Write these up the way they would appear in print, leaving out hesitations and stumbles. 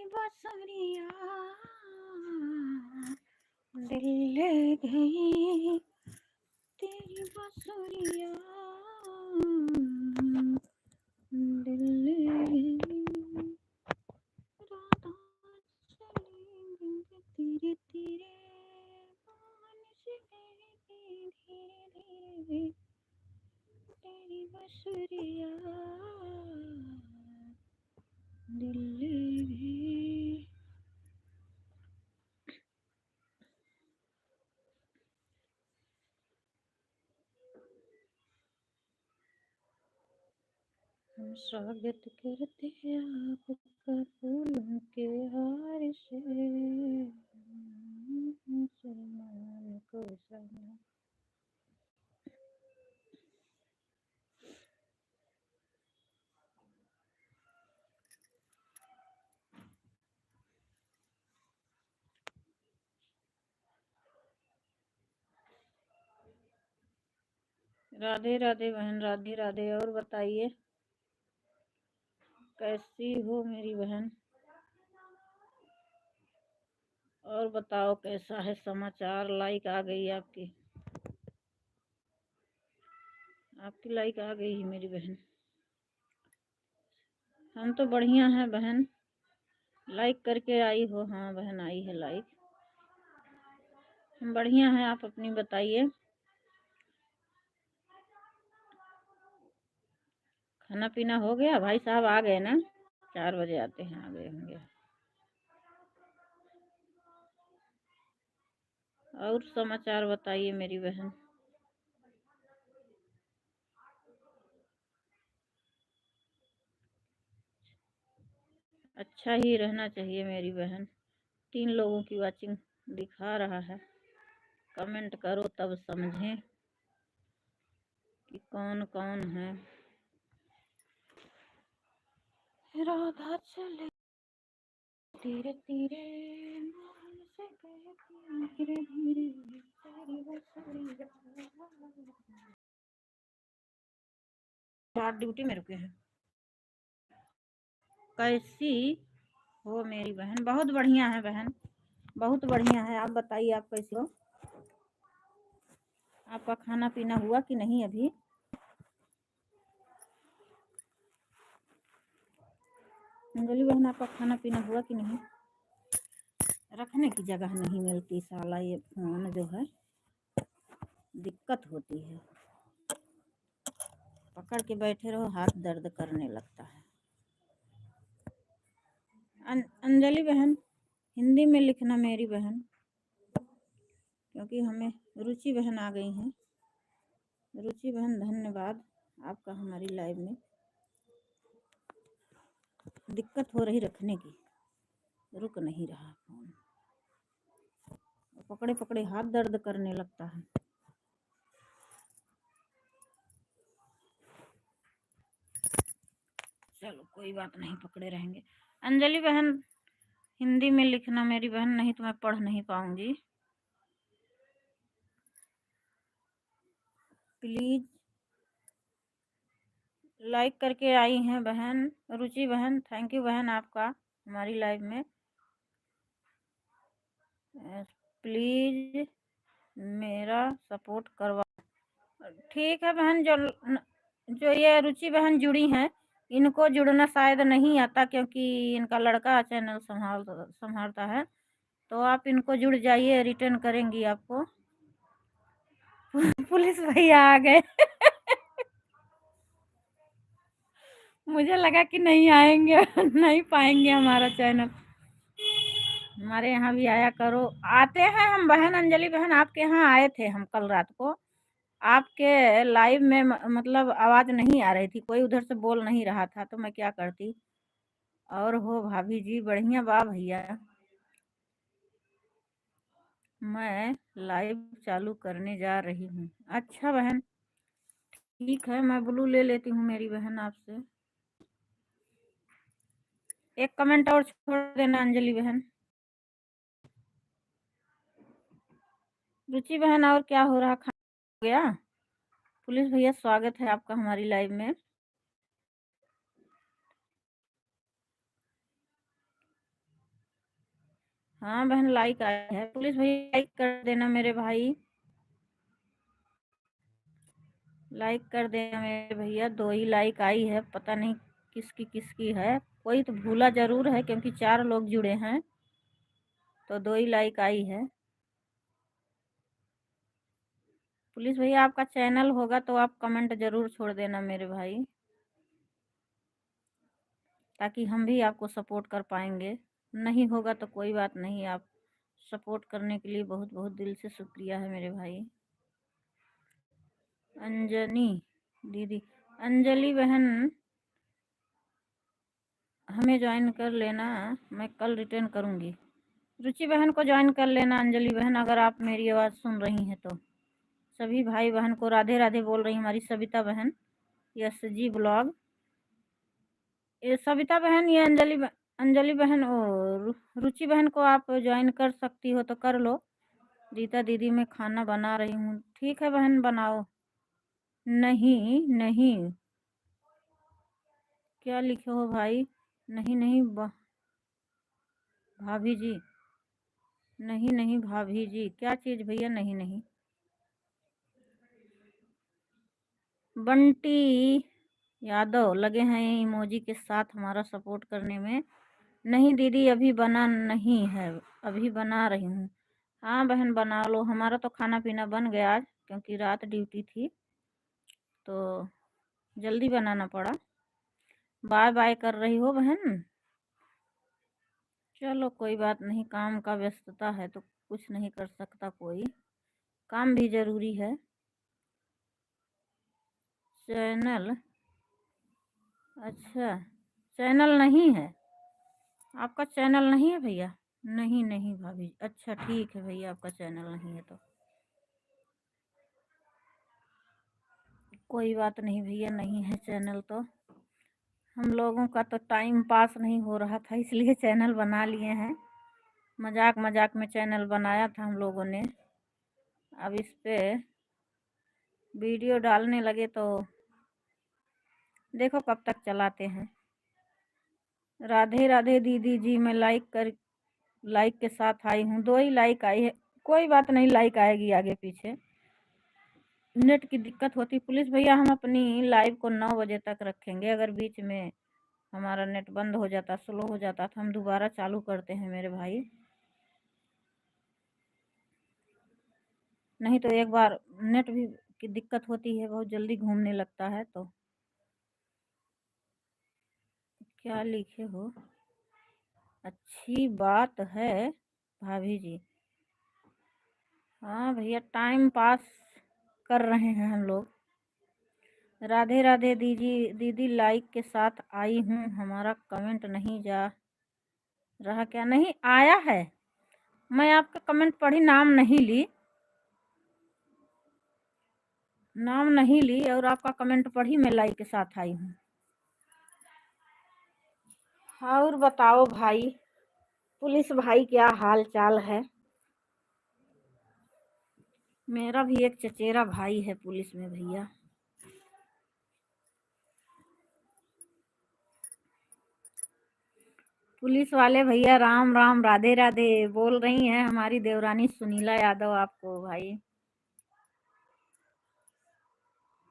बसुरिया दिल ले गई, तेरी बसुरिया दिल ले गई। राधा चलेंगे धीरे धीरे, मान से धीरे धीरे, तेरी बसुरिया दिल ले गई। हम स्वागत करते हैं आपका फूलों के हार से, सलमान को सलाम। राधे राधे बहन, राधे राधे। और बताइए कैसी हो मेरी बहन, और बताओ कैसा है समाचार। लाइक आ गई आपकी, आपकी लाइक आ गई है मेरी बहन। हम तो बढ़िया हैं बहन, लाइक करके आई हो। हाँ बहन आई है लाइक, हम बढ़िया हैं। आप अपनी बताइए। खाना पीना हो गया? भाई साहब आ गए ना, 4 बजे आते हैं, आ गए होंगे। और समाचार बताइए मेरी बहन। अच्छा ही रहना चाहिए मेरी बहन। 3 लोगों की वाचिंग दिखा रहा है, कमेंट करो तब समझें कि कौन कौन है। राधा चले धीरे धीरे, मान से कहती धीरे धीरे, तेरी बसुरिया। रात ड्यूटी में रुके हैं। कैसी हो मेरी बहन? बहुत बढ़िया है बहन, बहुत बढ़िया है। आप बताइए आप कैसी हो? आपका खाना पीना हुआ कि नहीं अभी? अंजलि बहन आपका खाना पीना हुआ कि नहीं? रखने की जगह नहीं मिलती, साला ये फोन जो है दिक्कत होती है। पकड़ के बैठे रहो, हाथ दर्द करने लगता है। अंजलि बहन हिंदी में लिखना मेरी बहन, क्योंकि हमें रुचि बहन आ गई हैं। रुचि बहन धन्यवाद आपका, हमारी लाइव में दिक्कत हो रही रखने की, रुक नहीं रहा फोन, पकड़े पकड़े हाथ दर्द करने लगता है। चलो कोई बात नहीं, पकड़े रहेंगे। अंजलि बहन हिंदी में लिखना मेरी बहन, नहीं तो मैं पढ़ नहीं पाऊंगी। प्लीज लाइक करके आई हैं बहन रुचि बहन, थैंक यू बहन आपका हमारी लाइव में। प्लीज मेरा सपोर्ट करवा। ठीक है बहन, जो ये रुचि बहन जुड़ी हैं, इनको जुड़ना शायद नहीं आता, क्योंकि इनका लड़का चैनल संभालता है। तो आप इनको जुड़ जाइए, रिटर्न करेंगी आपको। पुलिस भैया आ गए। मुझे लगा कि नहीं आएंगे, नहीं पाएंगे हमारा चैनल। हमारे यहाँ भी आया करो। आते हैं हम बहन, अंजलि बहन आपके यहाँ आए थे हम कल रात को। आपके लाइव में मतलब आवाज़ नहीं आ रही थी, कोई उधर से बोल नहीं रहा था, तो मैं क्या करती। और हो भाभी जी? बढ़िया बा भैया। मैं लाइव चालू करने जा रही हूँ। अच्छा बहन ठीक है, मैं ब्लू ले लेती हूँ मेरी बहन आपसे। एक कमेंट और छोड़ देना अंजलि बहन। रुचि बहन और क्या हो रहा, खाना हो गया? पुलिस भैया स्वागत है आपका हमारी लाइव में। हाँ बहन लाइक आया है। पुलिस भैया लाइक कर देना मेरे भाई, लाइक कर देना मेरे भैया। 2 ही लाइक आई है, पता नहीं किसकी किसकी है। कोई तो भूला ज़रूर है क्योंकि 4 लोग जुड़े हैं, तो 2 ही लाइक आई है। पुलिस भैया आपका चैनल होगा तो आप कमेंट ज़रूर छोड़ देना मेरे भाई, ताकि हम भी आपको सपोर्ट कर पाएंगे। नहीं होगा तो कोई बात नहीं, आप सपोर्ट करने के लिए बहुत बहुत दिल से शुक्रिया है मेरे भाई। अंजनी दीदी, अंजलि बहन हमें ज्वाइन कर लेना, मैं कल रिटर्न करूँगी। रुचि बहन को ज्वाइन कर लेना अंजलि बहन, अगर आप मेरी आवाज़ सुन रही हैं तो। सभी भाई बहन को राधे राधे बोल रही हमारी सविता बहन, यस जी ब्लॉग। ये सविता बहन, ये अंजलि बहन और रुचि बहन को आप ज्वाइन कर सकती हो तो कर लो। रीता दीदी मैं खाना बना रही हूँ, ठीक है बहन बनाओ। नहीं नहीं, क्या लिखे हो भाई? नहीं नहीं भाभी जी, नहीं नहीं भाभी जी, क्या चीज़ भैया? नहीं नहीं। बंटी यादव लगे हैं इमोजी के साथ हमारा सपोर्ट करने में। नहीं दीदी अभी बना नहीं है, अभी बना रही हूँ। हाँ बहन बना लो, हमारा तो खाना पीना बन गया आज, क्योंकि रात ड्यूटी थी तो जल्दी बनाना पड़ा। बाय बाय कर रही हो बहन? चलो कोई बात नहीं, काम का व्यस्तता है तो कुछ नहीं कर सकता कोई, काम भी ज़रूरी है। चैनल, अच्छा चैनल नहीं है आपका? चैनल नहीं है भैया? नहीं नहीं भाभी, अच्छा ठीक है भैया, आपका चैनल नहीं है तो कोई बात नहीं भैया, नहीं है चैनल तो। हम लोगों का तो टाइम पास नहीं हो रहा था इसलिए चैनल बना लिए हैं। मजाक मजाक में चैनल बनाया था हम लोगों ने, अब इस पे वीडियो डालने लगे तो देखो कब तक चलाते हैं। राधे राधे दीदी जी, मैं लाइक के साथ आई हूँ। 2 ही लाइक आई है, कोई बात नहीं, लाइक आएगी आगे पीछे। नेट की दिक्कत होती पुलिस भैया, हम अपनी लाइव को 9 बजे तक रखेंगे। अगर बीच में हमारा नेट बंद हो जाता, स्लो हो जाता तो हम दोबारा चालू करते हैं मेरे भाई। नहीं तो एक बार नेट भी की दिक्कत होती है, बहुत जल्दी घूमने लगता है। तो क्या लिखे हो? अच्छी बात है भाभी जी। हाँ भैया टाइम पास कर रहे हैं हम लोग। राधे राधे दीदी, दीदी लाइक के साथ आई हूँ, हमारा कमेंट नहीं जा रहा क्या? नहीं आया है, मैं आपका कमेंट पढ़ी, नाम नहीं ली, नाम नहीं ली और आपका कमेंट पढ़ी, मैं लाइक के साथ आई हूँ। और बताओ भाई, पुलिस भाई क्या हाल चाल है? मेरा भी एक चचेरा भाई है पुलिस में भैया। पुलिस वाले भैया राम राम राधे राधे बोल रही हैं हमारी देवरानी सुनीला यादव आपको भाई।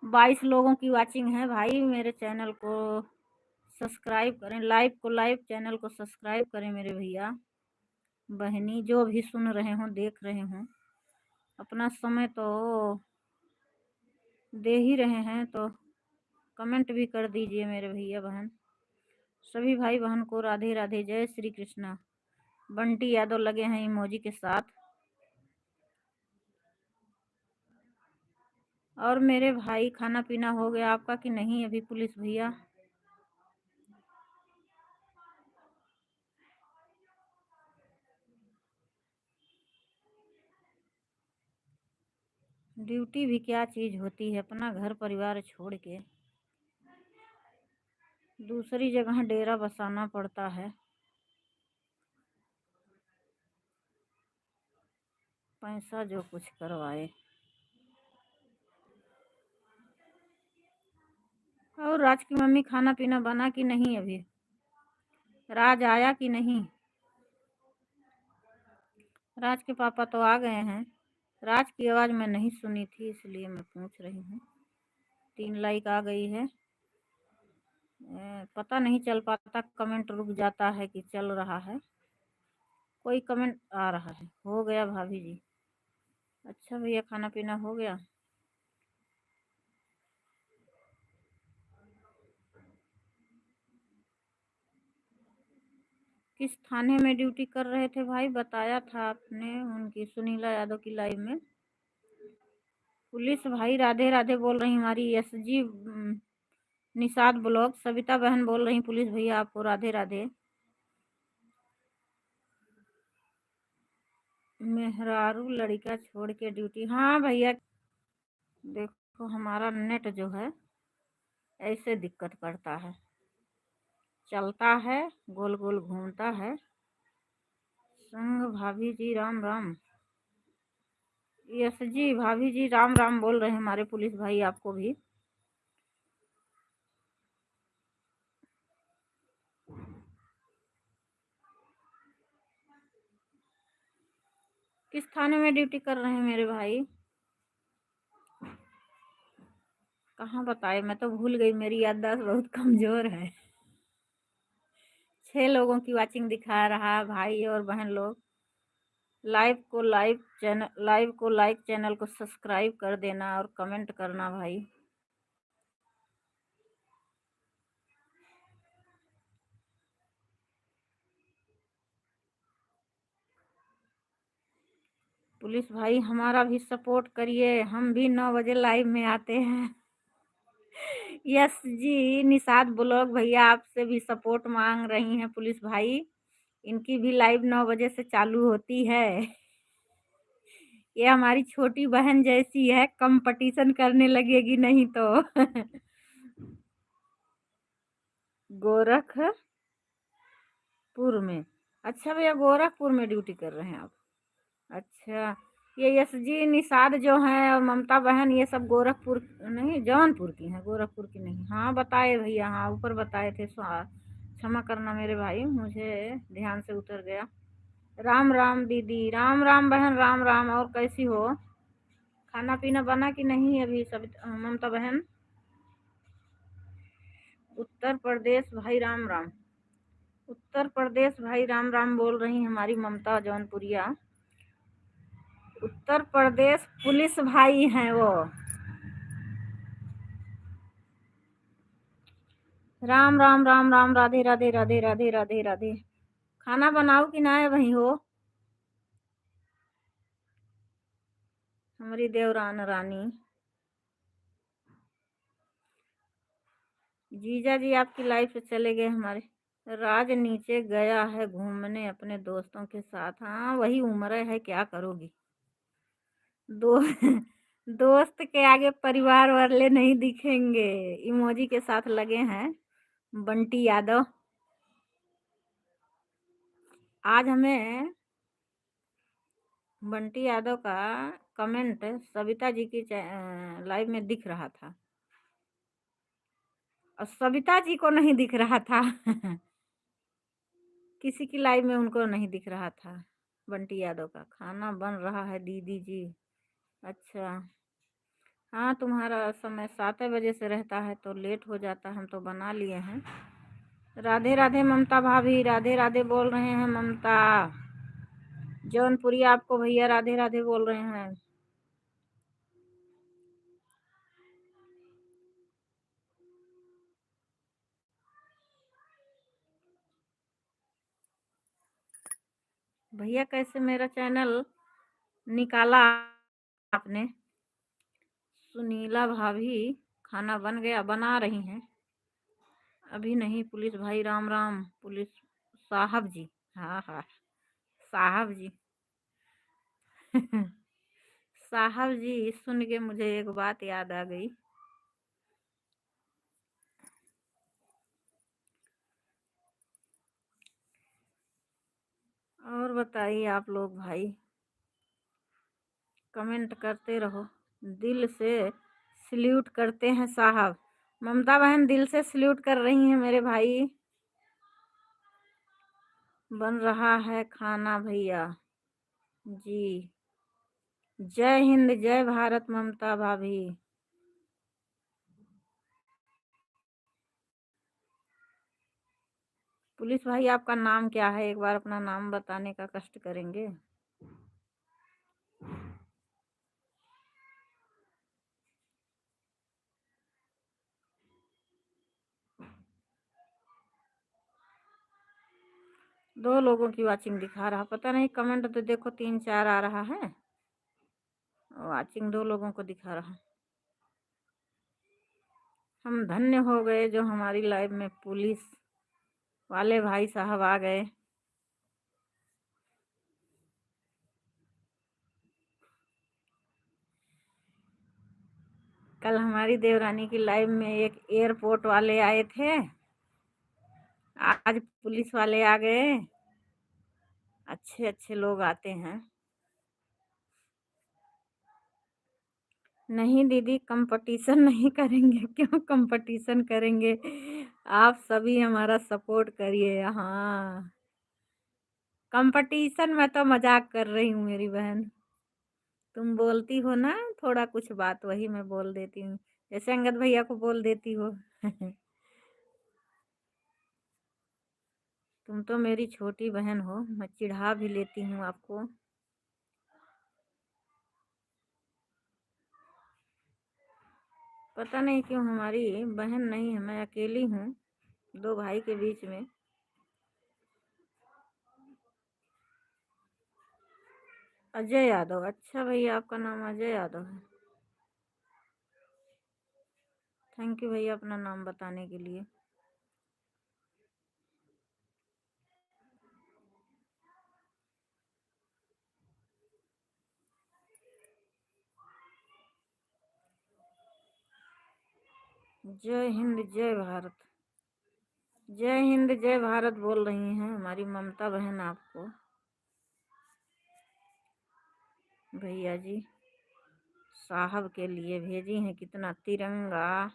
22 लोगों की वाचिंग है भाई, मेरे चैनल को सब्सक्राइब करें, लाइव चैनल को सब्सक्राइब करें मेरे भैया बहनी, जो भी सुन रहे हों देख रहे हों। अपना समय तो दे ही रहे हैं तो कमेंट भी कर दीजिए मेरे भैया बहन। सभी भाई बहन को राधे राधे, जय श्री कृष्णा। बंटी यादव लगे हैं इमोजी के साथ। और मेरे भाई खाना पीना हो गया आपका कि नहीं अभी पुलिस भैया? ड्यूटी भी क्या चीज़ होती है, अपना घर परिवार छोड़ के दूसरी जगह डेरा बसाना पड़ता है, पैसा जो कुछ करवाए। और राज की मम्मी खाना पीना बना कि नहीं अभी? राज आया कि नहीं? राज के पापा तो आ गए हैं। राज की आवाज़ मैं नहीं सुनी थी इसलिए मैं पूछ रही हूँ। 3 लाइक आ गई है। पता नहीं चल पाता, कमेंट रुक जाता है कि चल रहा है। कोई कमेंट आ रहा है। हो गया भाभी जी। अच्छा भैया, खाना पीना हो गया। किस थाने में ड्यूटी कर रहे थे भाई, बताया था आपने उनकी, सुनीला यादव की लाइव में। पुलिस भाई राधे राधे बोल रही हमारी एसजी निषाद ब्लॉग। सविता बहन बोल रही पुलिस भैया आपको राधे राधे। मेहरारू लड़का छोड़ के ड्यूटी, हाँ भैया। देखो हमारा नेट जो है ऐसे दिक्कत करता है, चलता है, गोल गोल घूमता है। संग भाभी जी राम राम। यस जी भाभी जी राम राम बोल रहे हैं हमारे पुलिस भाई आपको भी। किस थाने में ड्यूटी कर रहे हैं मेरे भाई? कहाँ बताए, मैं तो भूल गई, मेरी याददाश्त बहुत कमजोर है। 6 लोगों की वाचिंग दिखा रहा है भाई और बहन लोग। लाइव को लाइक, चैनल को सब्सक्राइब कर देना और कमेंट करना भाई। पुलिस भाई हमारा भी सपोर्ट करिए, हम भी 9 बजे लाइव में आते हैं। यस जी निषाद ब्लॉग भैया आपसे भी सपोर्ट मांग रही हैं पुलिस भाई। इनकी भी लाइव 9 बजे से चालू होती है। ये हमारी छोटी बहन जैसी है, कंपटीशन करने लगेगी नहीं तो। गोरखपुर में? अच्छा भैया, गोरखपुर में ड्यूटी कर रहे हैं आप। अच्छा, ये यस जी निषाद जो हैं और ममता बहन, ये सब गोरखपुर नहीं, जौनपुर की हैं, गोरखपुर की नहीं। हाँ बताए भैया, हाँ ऊपर बताए थे। क्षमा करना मेरे भाई, मुझे ध्यान से उतर गया। राम राम दीदी, राम राम बहन, राम राम। और कैसी हो? खाना पीना बना कि नहीं अभी सब? ममता बहन उत्तर प्रदेश भाई राम राम। उत्तर प्रदेश भाई राम राम बोल रही हमारी ममता जौनपुरिया। उत्तर प्रदेश पुलिस भाई हैं वो। राम राम राम राम, राधे राधे राधे राधे राधे राधे। खाना बनाओ कि ना है वही हो? हमारी देवरान रानी। जीजा जी आपकी लाइफ से चले गए हमारे। राज नीचे गया है घूमने अपने दोस्तों के साथ। हाँ वही उम्र है, क्या करोगी। दो दोस्त के आगे परिवार वाले नहीं दिखेंगे। इमोजी के साथ लगे हैं बंटी यादव। आज हमें बंटी यादव का कमेंट सविता जी की लाइव में दिख रहा था और सविता जी को नहीं दिख रहा था। किसी की लाइव में उनको नहीं दिख रहा था। बंटी यादव का खाना बन रहा है दीदी जी। अच्छा, हाँ तुम्हारा समय 7 बजे से रहता है तो लेट हो जाता, हम तो बना लिए हैं। राधे राधे ममता भाभी, राधे राधे बोल रहे हैं ममता। जौनपुरी आपको भैया राधे राधे बोल रहे हैं। भैया कैसे मेरा चैनल निकाला आपने? सुनीला भाभी खाना बन गया, बना रही हैं अभी नहीं। पुलिस भाई राम राम। पुलिस साहब जी, हाँ हाँ साहब जी। साहब जी सुन के मुझे एक बात याद आ गई। और बताइए आप लोग भाई, कमेंट करते रहो। दिल से सल्यूट करते हैं साहब। ममता बहन दिल से सल्यूट कर रही हैं मेरे भाई। बन रहा है खाना भैया। जी। जय हिंद जय भारत ममता भाभी। पुलिस भाई आपका नाम क्या है? एक बार अपना नाम बताने का कष्ट करेंगे। दो लोगों की वाचिंग दिखा रहा, पता नहीं कमेंट तो देखो 3-4 आ रहा है। वाचिंग 2 लोगों को दिखा रहा। हम धन्य हो गए जो हमारी लाइव में पुलिस वाले भाई साहब आ गए। कल हमारी देवरानी की लाइव में एक एयरपोर्ट वाले आए थे, आज पुलिस वाले आ गए। अच्छे अच्छे लोग आते हैं। नहीं दीदी, कंपटीशन नहीं करेंगे। क्यों कंपटीशन करेंगे? आप सभी हमारा सपोर्ट करिए। हाँ, कंपटीशन में तो मजाक कर रही हूँ मेरी बहन। तुम बोलती हो ना थोड़ा कुछ बात, वही मैं बोल देती हूँ, जैसे अंगद भैया को बोल देती हो। तुम तो मेरी छोटी बहन हो, मैं चिढ़ा भी लेती हूँ आपको। पता नहीं क्यों हमारी बहन नहीं है, मैं अकेली हूँ 2 भाई के बीच में। अजय यादव, अच्छा भैया आपका नाम अजय यादव है। थैंक यू भैया अपना नाम बताने के लिए। जय हिंद जय भारत। जय हिंद जय भारत बोल रही हैं हमारी ममता बहन आपको। भैया जी साहब के लिए भेजी हैं कितना तिरंगा।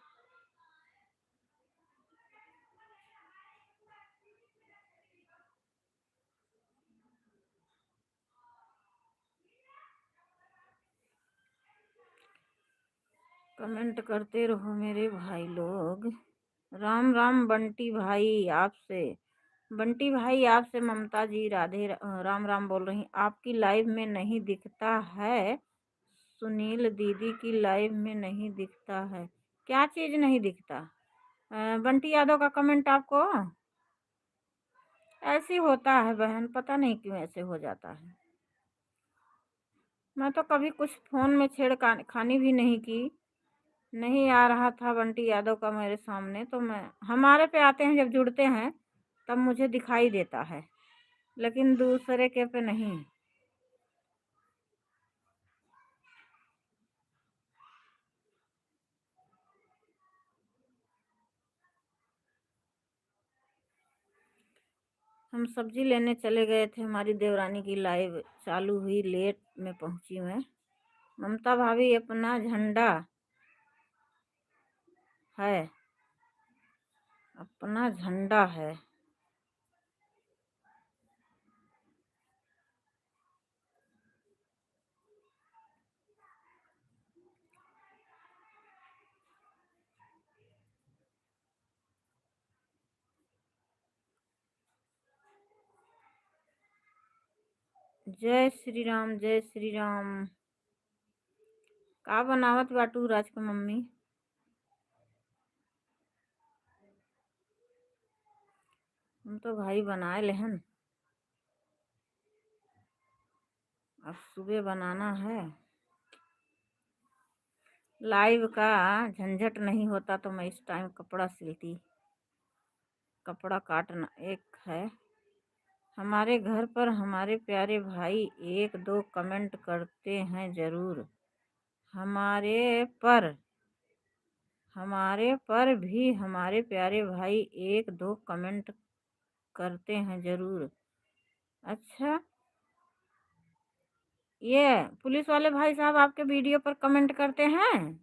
कमेंट करते रहो मेरे भाई लोग। राम राम बंटी भाई आपसे। बंटी भाई आपसे ममता जी राम राम बोल रही। आपकी लाइव में नहीं दिखता है। सुनील दीदी की लाइव में नहीं दिखता है। क्या चीज़ नहीं दिखता? बंटी यादव का कमेंट आपको ऐसे होता है बहन, पता नहीं क्यों ऐसे हो जाता है। मैं तो कभी कुछ फ़ोन में छेड़खानी भी नहीं की। नहीं आ रहा था बंटी यादव का मेरे सामने, तो मैं हमारे पे आते हैं, जब जुड़ते हैं तब मुझे दिखाई देता है, लेकिन दूसरे के पे नहीं। हम सब्जी लेने चले गए थे, हमारी देवरानी की लाइव चालू हुई, लेट में पहुंची मैं। ममता भाभी अपना झंडा है, अपना झंडा है। जय श्री राम जय श्री राम। का बनावत बाटू राज के मम्मी? हम तो भाई बनाए लेहन, अब सुबह बनाना है। लाइव का झंझट नहीं होता तो मैं इस टाइम कपड़ा सिलती। कपड़ा काटना एक है। हमारे घर पर हमारे प्यारे भाई 1-2 कमेंट करते हैं ज़रूर। हमारे पर हमारे पर भी हमारे प्यारे भाई 1-2 कमेंट करते हैं ज़रूर। अच्छा, ये पुलिस वाले भाई साहब आपके वीडियो पर कमेंट करते हैं?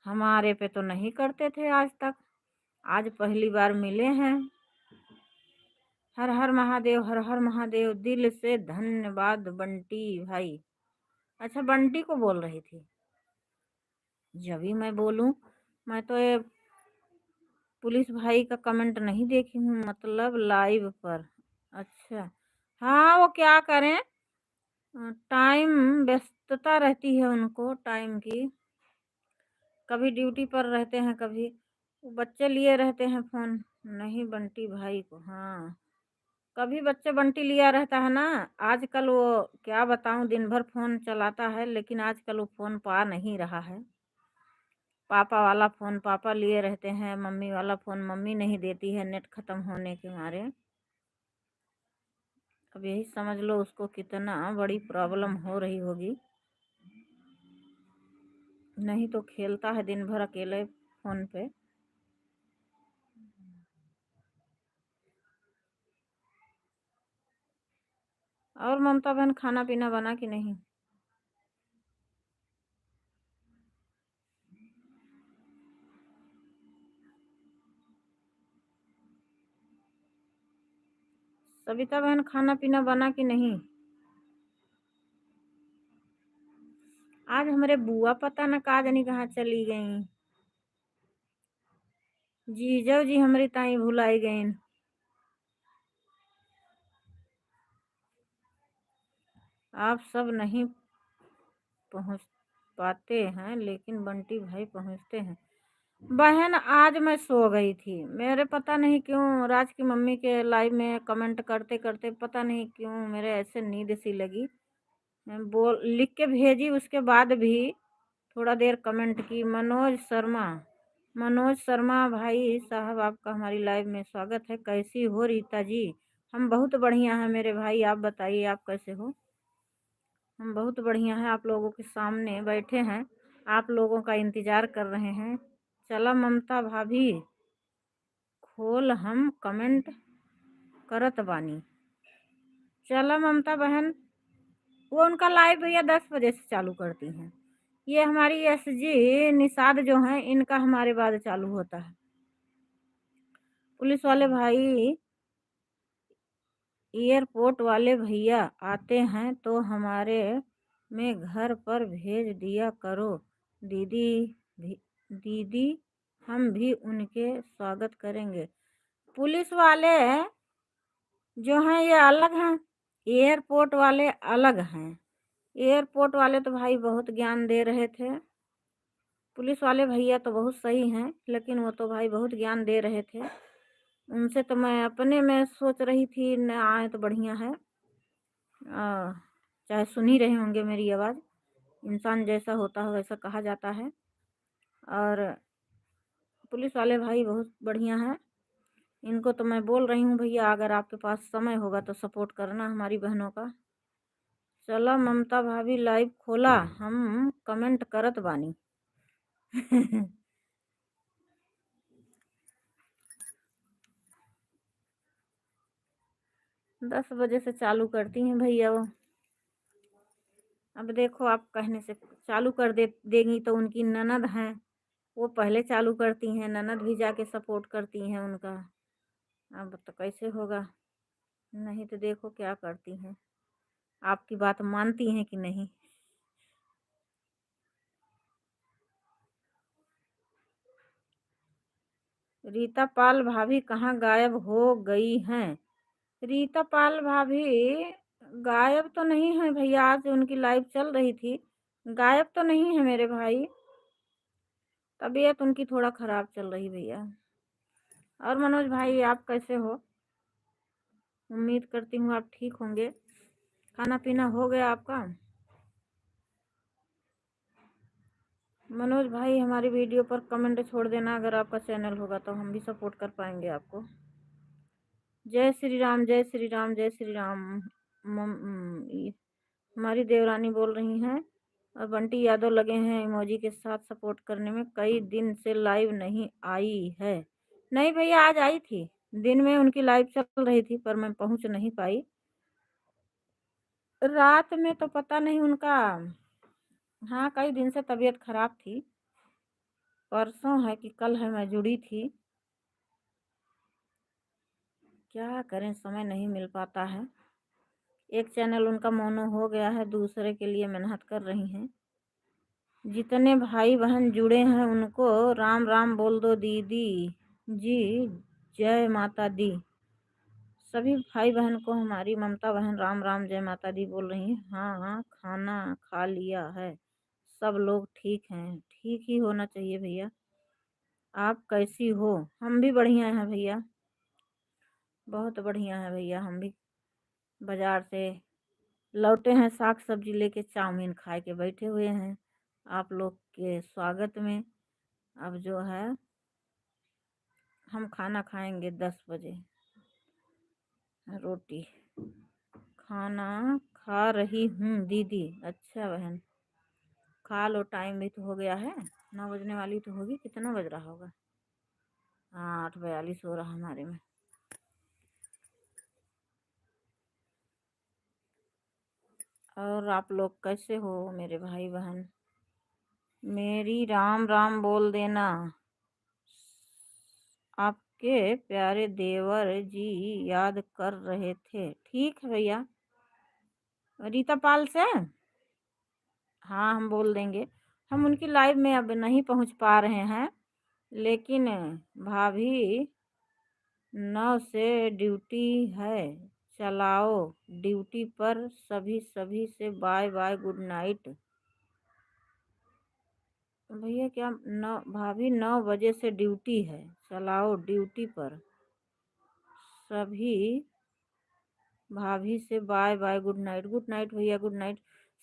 हमारे पे तो नहीं करते थे आज तक, आज पहली बार मिले हैं। हर हर महादेव, हर हर महादेव। दिल से धन्यवाद बंटी भाई। अच्छा, बंटी को बोल रही थी। जब भी मैं बोलूं, मैं तो ये पुलिस भाई का कमेंट नहीं देखी हूँ, मतलब लाइव पर। अच्छा, हाँ वो क्या करें, टाइम व्यस्तता रहती है उनको टाइम की। कभी ड्यूटी पर रहते हैं, कभी वो बच्चे लिए रहते हैं फ़ोन। नहीं बंटी भाई को, हाँ कभी बच्चे बंटी लिया रहता है ना। आजकल वो क्या बताऊं, दिन भर फ़ोन चलाता है, लेकिन आजकल वो फ़ोन पा नहीं रहा है। पापा वाला फ़ोन पापा लिए रहते हैं, मम्मी वाला फ़ोन मम्मी नहीं देती है नेट ख़त्म होने के मारे। अब यही समझ लो उसको कितना बड़ी प्रॉब्लम हो रही होगी। नहीं तो खेलता है दिन भर अकेले फ़ोन पे। और ममता बहन खाना पीना बना कि नहीं? सविता बहन खाना पीना बना कि नहीं? आज हमारे बुआ पता न का जानी कहाँ चली गई। जीजो जी हमारी ताई भुलाई गईन। आप सब नहीं पहुंच पाते हैं, लेकिन बंटी भाई पहुंचते हैं। बहन आज मैं सो गई थी, मेरे पता नहीं क्यों राज की मम्मी के लाइव में कमेंट करते करते पता नहीं क्यों मेरे ऐसे नींद सी लगी। मैं बोल लिख के भेजी, उसके बाद भी थोड़ा देर कमेंट की। मनोज शर्मा भाई साहब, आपका हमारी लाइव में स्वागत है। कैसी हो रीता जी? हम बहुत बढ़िया हैं मेरे भाई, आप बताइए आप कैसे हो? हम बहुत बढ़िया हैं, आप लोगों के सामने बैठे हैं, आप लोगों का इंतज़ार कर रहे हैं। चला ममता भाभी खोल, हम कमेंट करत बानी। चला ममता बहन, वो उनका लाइव भैया 10 बजे से चालू करती हैं। ये हमारी एसजी निषाद जो हैं, इनका हमारे बाद चालू होता है। पुलिस वाले भाई, एयरपोर्ट वाले भैया आते हैं तो हमारे में घर पर भेज दिया करो। दीदी दीदी हम भी उनके स्वागत करेंगे। पुलिस वाले जो हैं ये अलग हैं, एयरपोर्ट वाले अलग हैं। एयरपोर्ट वाले तो भाई बहुत ज्ञान दे रहे थे। पुलिस वाले भैया तो बहुत सही हैं, लेकिन वो तो भाई बहुत ज्ञान दे रहे थे। उनसे तो मैं अपने में सोच रही थी न आए तो बढ़िया है। चाहे सुन ही रहे होंगे मेरी आवाज़, इंसान जैसा होता है वैसा कहा जाता है। और पुलिस वाले भाई बहुत बढ़िया हैं। इनको तो मैं बोल रही हूँ भैया, अगर आपके पास समय होगा तो सपोर्ट करना हमारी बहनों का। चलो ममता भाभी लाइव खोला, हम कमेंट करत बानी। 10 बजे से चालू करती हैं भैया वो। अब देखो आप कहने से चालू कर देंगी तो उनकी ननद हैं, वो पहले चालू करती हैं, ननद भी जाके सपोर्ट करती हैं उनका। अब तो कैसे होगा? नहीं तो देखो क्या करती हैं, आपकी बात मानती हैं कि नहीं। रीता पाल भाभी कहाँ गायब हो गई हैं? रीता पाल भाभी गायब तो नहीं है भैया, आज उनकी लाइव चल रही थी। गायब तो नहीं है मेरे भाई, तबीयत उनकी थोड़ा ख़राब चल रही भैया। और मनोज भाई आप कैसे हो? उम्मीद करती हूँ आप ठीक होंगे। खाना पीना हो गया आपका? मनोज भाई हमारी वीडियो पर कमेंट छोड़ देना, अगर आपका चैनल होगा तो हम भी सपोर्ट कर पाएंगे आपको। जय श्री राम, जय श्री राम, जय श्री राम। हमारी देवरानी बोल रही हैं। और बंटी यादव लगे हैं इमोजी के साथ सपोर्ट करने में, कई दिन से लाइव नहीं आई है। नहीं भैया आज आई थी, दिन में उनकी लाइव चल रही थी पर मैं पहुंच नहीं पाई। रात में तो पता नहीं उनका, हाँ कई दिन से तबीयत खराब थी। परसों है कि कल है मैं जुड़ी थी। क्या करें, समय नहीं मिल पाता है। एक चैनल उनका मोनो हो गया है, दूसरे के लिए मेहनत कर रही हैं। जितने भाई बहन जुड़े हैं उनको राम राम बोल दो दीदी जी, जय माता दी। सभी भाई बहन को हमारी ममता बहन राम राम जय माता दी बोल रही हैं। हाँ हाँ, खाना खा लिया है, सब लोग ठीक हैं। ठीक ही होना चाहिए भैया। आप कैसी हो? हम भी बढ़िया हैं भैया, बहुत बढ़िया है भैया। हम भी बाजार से लौटे हैं, साग सब्जी लेके चाउमीन खा के बैठे हुए हैं आप लोग के स्वागत में। अब जो है हम खाना खाएंगे 10 बजे। रोटी खाना खा रही हूँ दीदी। अच्छा बहन, खा लो, टाइम भी तो हो गया है, 9 बजने वाली तो होगी। कितना बज रहा होगा? हाँ, 8:42 हो रहा हमारे में। और आप लोग कैसे हो मेरे भाई बहन? मेरी राम राम बोल देना। आपके प्यारे देवर जी याद कर रहे थे। ठीक है भैया। रीता पाल से? हाँ, हम बोल देंगे। हम उनकी लाइव में अब नहीं पहुंच पा रहे हैं, लेकिन भाभी 9 से ड्यूटी है, चलाओ ड्यूटी पर। सभी सभी से बाय बाय, गुड नाइट। भैया क्या, 9 भाभी 9 बजे से ड्यूटी है, चलाओ ड्यूटी पर। सभी भाभी से bye bye, good night. Good night भैया, गुड नाइट।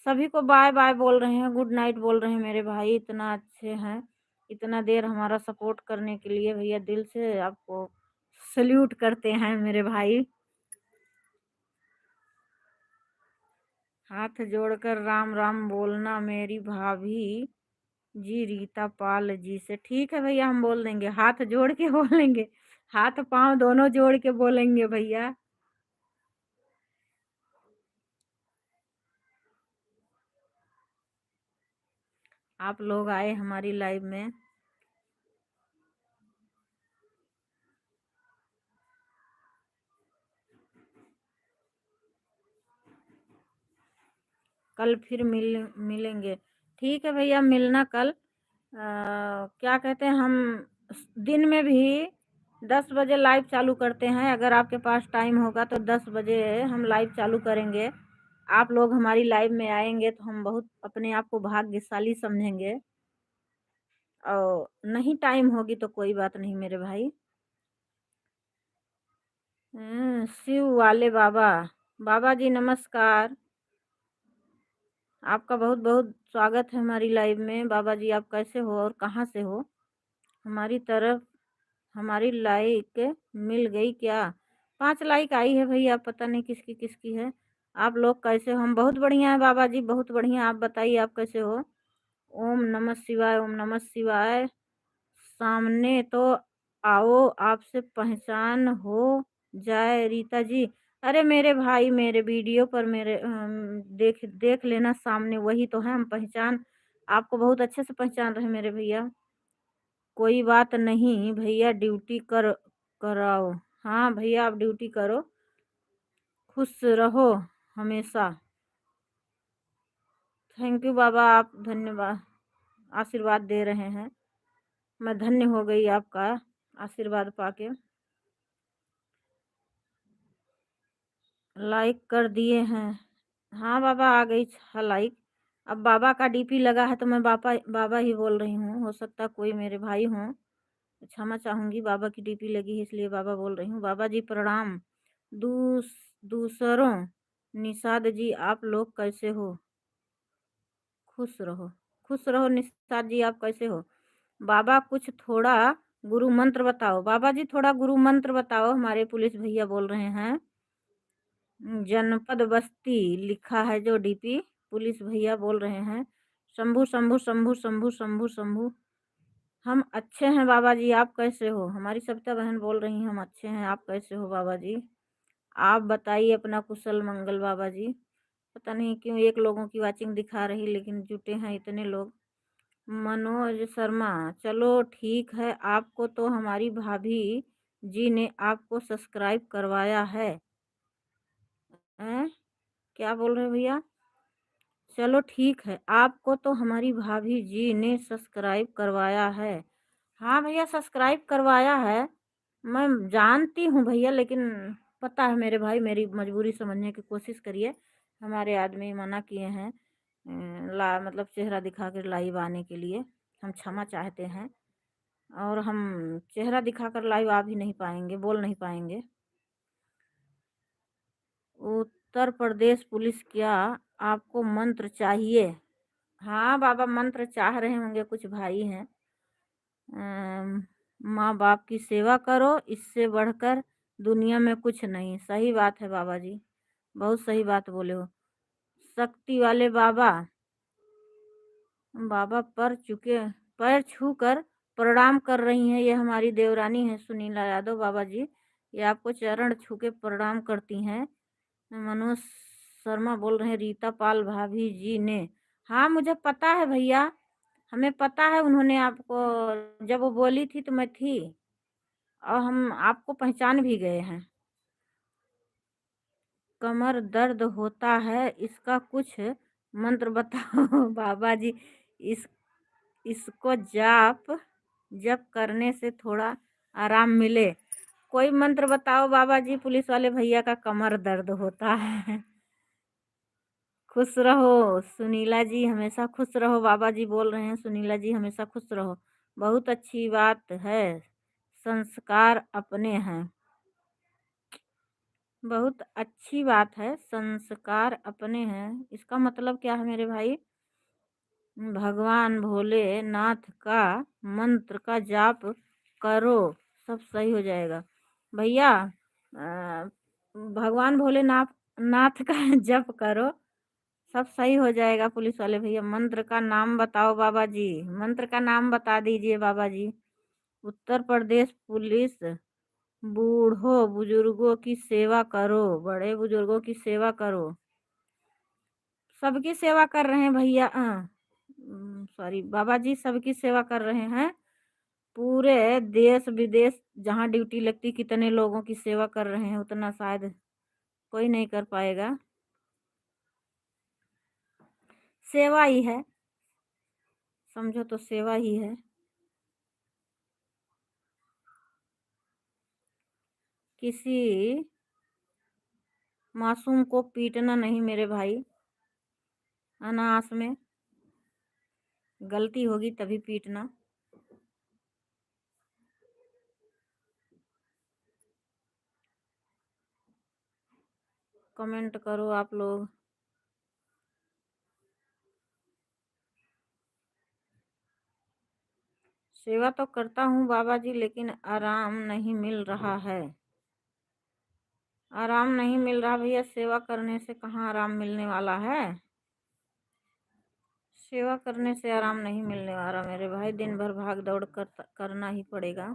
सभी को बाय बाय बोल रहे हैं, गुड नाइट बोल रहे हैं मेरे भाई। इतना अच्छे हैं, इतना देर हमारा सपोर्ट करने के लिए भैया दिल से आपको सल्यूट करते हैं मेरे भाई। हाथ जोड़कर राम राम बोलना मेरी भाभी जी रीता पाल जी से। ठीक है भैया, हम बोल देंगे, हाथ जोड़ के बोलेंगे। हाथ पांव दोनों जोड़ के बोलेंगे भैया। आप लोग आए हमारी लाइव में। कल फिर मिलेंगे। ठीक है भैया, मिलना कल। क्या कहते हैं, हम दिन में भी 10 बजे लाइव चालू करते हैं। अगर आपके पास टाइम होगा तो 10 बजे हम लाइव चालू करेंगे। आप लोग हमारी लाइव में आएंगे तो हम बहुत अपने आप को भाग्यशाली समझेंगे। और नहीं टाइम होगी तो कोई बात नहीं मेरे भाई। शिव वाले बाबा, बाबा जी नमस्कार। आपका बहुत बहुत स्वागत है हमारी लाइव में। बाबा जी आप कैसे हो और कहाँ से हो? हमारी तरफ हमारी लाइक मिल गई क्या? 5 लाइक आई है भैया, पता नहीं किसकी किसकी है। आप लोग कैसे हो? हम बहुत बढ़िया है बाबा जी, बहुत बढ़िया। आप बताइए आप कैसे हो? ओम नमः शिवाय, ओम नमः शिवाय। सामने तो आओ, आपसे पहचान हो जाए रीता जी। अरे मेरे भाई, मेरे वीडियो पर मेरे देख देख लेना, सामने वही तो है। हम पहचान आपको बहुत अच्छे से पहचान रहे मेरे भैया। कोई बात नहीं भैया, ड्यूटी कराओ। हाँ भैया, आप ड्यूटी करो। खुश रहो हमेशा। थैंक यू बाबा, आप धन्यवाद, आशीर्वाद दे रहे हैं। मैं धन्य हो गई आपका आशीर्वाद पाके। लाइक कर दिए हैं। हाँ बाबा, आ गई 6 लाइक। अब बाबा का डीपी लगा है तो मैं बाबा बाबा ही बोल रही हूँ। हो सकता कोई मेरे भाई हों, क्षमा चाहूँगी। बाबा की डीपी लगी है इसलिए बाबा बोल रही हूँ। बाबा जी प्रणाम। दूसरों, निषाद जी आप लोग कैसे हो? खुश रहो, खुश रहो निषाद जी, आप कैसे हो? बाबा कुछ थोड़ा गुरु मंत्र बताओ। बाबा जी थोड़ा गुरु मंत्र बताओ, हमारे पुलिस भैया बोल रहे हैं। जनपद बस्ती लिखा है जो डीपी, पुलिस भैया बोल रहे हैं। शंभू शंभू शंभू शंभू शंभू शंभू। हम अच्छे हैं बाबा जी, आप कैसे हो? हमारी सविता बहन बोल रही हैं हम अच्छे हैं, आप कैसे हो बाबा जी? आप बताइए अपना कुशल मंगल बाबा जी। पता नहीं क्यों एक लोगों की वाचिंग दिखा रही, लेकिन जुटे हैं इतने लोग। मनोज शर्मा, चलो ठीक है। आपको तो हमारी भाभी जी ने आपको सब्सक्राइब करवाया है। हैं? क्या बोल रहे हो भैया? चलो ठीक है, आपको तो हमारी भाभी जी ने सब्सक्राइब करवाया है। हाँ भैया, सब्सक्राइब करवाया है। मैं जानती हूँ भैया, लेकिन पता है मेरे भाई, मेरी मजबूरी समझने की कोशिश करिए। हमारे आदमी मना किए हैं ला मतलब चेहरा दिखा कर लाइव आने के लिए। हम क्षमा चाहते हैं, और हम चेहरा दिखाकर लाइव आ भी नहीं पाएंगे, बोल नहीं पाएंगे। उत्तर प्रदेश पुलिस, क्या आपको मंत्र चाहिए? हाँ बाबा, मंत्र चाह रहे होंगे कुछ भाई हैं। माँ बाप की सेवा करो, इससे बढ़कर दुनिया में कुछ नहीं। सही बात है बाबा जी, बहुत सही बात बोले हो। शक्ति वाले बाबा, बाबा पैर छू कर प्रणाम कर रही हैं। ये हमारी देवरानी है सुनीला यादव बाबा जी, ये आपको चरण छू के प्रणाम करती हैं। मनोज शर्मा बोल रहे हैं रीता पाल भाभी जी ने। हाँ मुझे पता है भैया, हमें पता है, उन्होंने आपको जब वो बोली थी तो मैं थी, और हम आपको पहचान भी गए हैं। कमर दर्द होता है, इसका कुछ मंत्र बताओ बाबा जी। इस इसको जाप जप करने से थोड़ा आराम मिले। कोई मंत्र बताओ बाबा जी, पुलिस वाले भैया का कमर दर्द होता है। खुश रहो सुनीला जी, हमेशा खुश रहो। बाबा जी बोल रहे हैं सुनीला जी हमेशा खुश रहो। बहुत अच्छी बात है, संस्कार अपने हैं। बहुत अच्छी बात है, संस्कार अपने हैं, इसका मतलब क्या है मेरे भाई? भगवान भोलेनाथ का मंत्र का जाप करो, सब सही हो जाएगा। भैया भगवान भोलेनाथ नाथ का जप करो, सब सही हो जाएगा। पुलिस वाले भैया, मंत्र का नाम बताओ बाबा जी, मंत्र का नाम बता दीजिए बाबा जी। उत्तर प्रदेश पुलिस, बूढ़ों बुजुर्गों की सेवा करो, बड़े बुजुर्गों की सेवा करो। सबकी सेवा कर रहे हैं भैया, सॉरी बाबा जी, सबकी सेवा कर रहे हैं। पूरे देश विदेश जहाँ ड्यूटी लगती, कितने लोगों की सेवा कर रहे हैं, उतना शायद कोई नहीं कर पाएगा। सेवा ही है, समझो तो सेवा ही है। किसी मासूम को पीटना नहीं मेरे भाई, अनास में गलती होगी तभी पीटना। कमेंट करो आप लोग। सेवा तो करता हूँ बाबा जी, लेकिन आराम नहीं मिल रहा है। आराम नहीं मिल रहा भैया, सेवा करने से कहाँ आराम मिलने वाला है? सेवा करने से आराम नहीं मिलने वाला मेरे भाई, दिन भर भाग दौड़ करना ही पड़ेगा,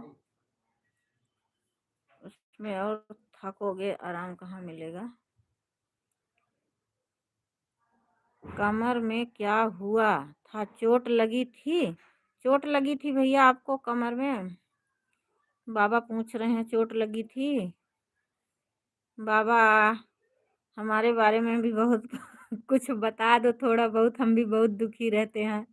उसमें और थकोगे, आराम कहाँ मिलेगा। कमर में क्या हुआ था, चोट लगी थी? चोट लगी थी भैया आपको कमर में? बाबा पूछ रहे हैं चोट लगी थी। बाबा हमारे बारे में भी बहुत कुछ बता दो थोड़ा बहुत, हम भी बहुत दुखी रहते हैं।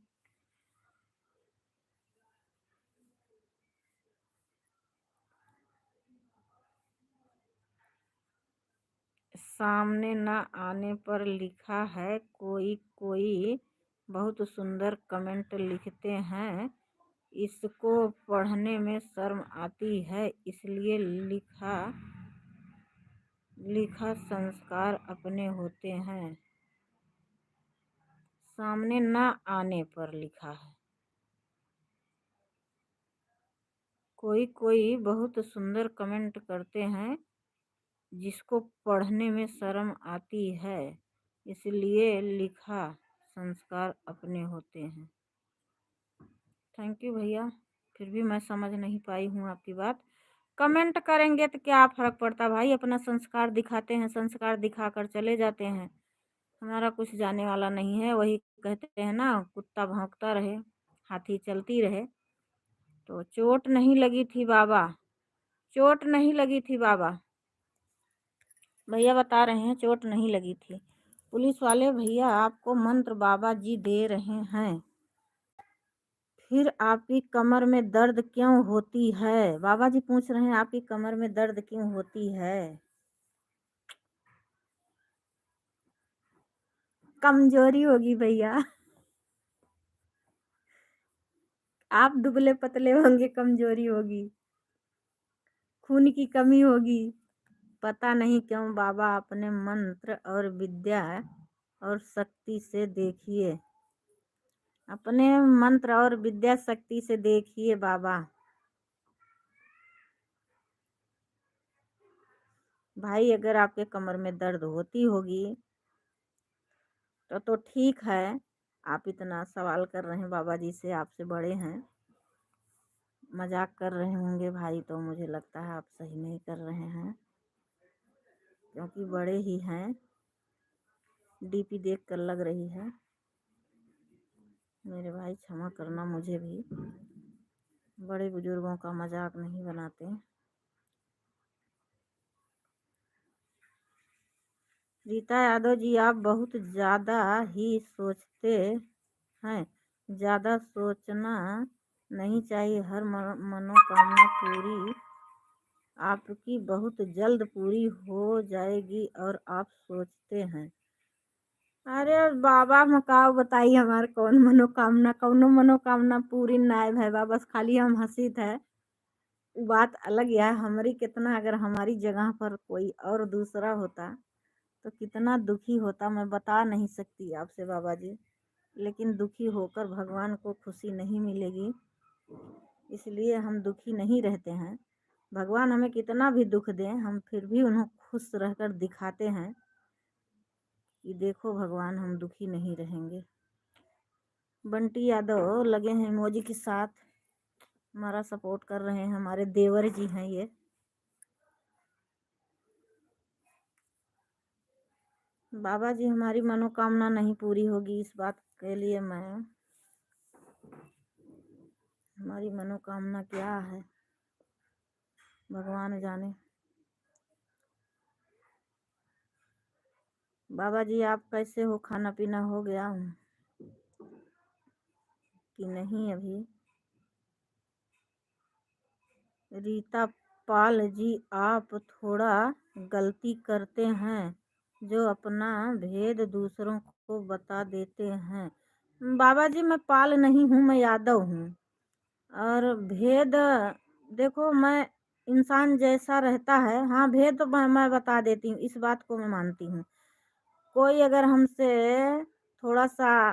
सामने न आने पर लिखा है, कोई कोई बहुत सुंदर कमेंट लिखते हैं, इसको पढ़ने में शर्म आती है, इसलिए लिखा लिखा संस्कार अपने होते हैं। सामने न आने पर लिखा है, कोई कोई बहुत सुंदर कमेंट करते हैं, जिसको पढ़ने में शर्म आती है, इसलिए लिखा संस्कार अपने होते हैं। थैंक यू भैया, फिर भी मैं समझ नहीं पाई हूँ आपकी बात। कमेंट करेंगे तो क्या फ़र्क पड़ता भाई, अपना संस्कार दिखाते हैं, संस्कार दिखाकर चले जाते हैं। हमारा कुछ जाने वाला नहीं है, वही कहते हैं ना, कुत्ता भौंकता रहे हाथी चलती रहे। तो चोट नहीं लगी थी बाबा, चोट नहीं लगी थी बाबा, भैया बता रहे हैं चोट नहीं लगी थी। पुलिस वाले भैया आपको मंत्र बाबा जी दे रहे हैं, फिर आपकी कमर में दर्द क्यों होती है? बाबा जी पूछ रहे हैं आपकी कमर में दर्द क्यों होती है? कमजोरी होगी भैया। आप दुबले पतले होंगे, कमजोरी होगी, खून की कमी होगी। पता नहीं क्यों बाबा अपने मंत्र और विद्या और शक्ति से देखिए, अपने मंत्र और विद्या शक्ति से देखिए बाबा। भाई अगर आपके कमर में दर्द होती होगी तो ठीक है, आप इतना सवाल कर रहे हैं बाबा जी से, आपसे बड़े हैं, मजाक कर रहे होंगे भाई, तो मुझे लगता है आप सही नहीं कर रहे हैं, क्योंकि बड़े ही हैं। डीपी देख कर लग रही है। मेरे भाई क्षमा करना, मुझे भी बड़े बुजुर्गों का मजाक नहीं बनाते। रीता यादव जी आप बहुत ज़्यादा ही सोचते हैं, ज़्यादा सोचना नहीं चाहिए। हर मनोकामना पूरी आपकी बहुत जल्द पूरी हो जाएगी और आप सोचते हैं। अरे बाबा मकाओ बताइए हमारे कौन मनोकामना, कौनो मनोकामना पूरी नाय है बा, बस खाली हम हंसी थे। बात अलग है हमारी, कितना अगर हमारी जगह पर कोई और दूसरा होता तो कितना दुखी होता मैं बता नहीं सकती आपसे बाबा जी। लेकिन दुखी होकर भगवान को खुशी नहीं मिलेगी, इसलिए हम दुखी नहीं रहते हैं। भगवान हमें कितना भी दुख दें, हम फिर भी उन्हें खुश रहकर दिखाते हैं कि देखो भगवान हम दुखी नहीं रहेंगे। बंटी यादव लगे हैं इमोजी के साथ, हमारा सपोर्ट कर रहे हैं, हमारे देवर जी हैं ये। बाबा जी हमारी मनोकामना नहीं पूरी होगी, इस बात के लिए मैं, हमारी मनोकामना क्या है भगवान जाने। बाबा जी आप कैसे हो, खाना पीना हो गया कि नहीं अभी? रीता पाल जी आप थोड़ा गलती करते हैं, जो अपना भेद दूसरों को बता देते हैं। बाबा जी मैं पाल नहीं हूँ, मैं यादव हूँ। और भेद, देखो मैं इंसान जैसा रहता है, हाँ भेद तो मैं बता देती हूँ, इस बात को मैं मानती हूँ। कोई अगर हमसे थोड़ा सा,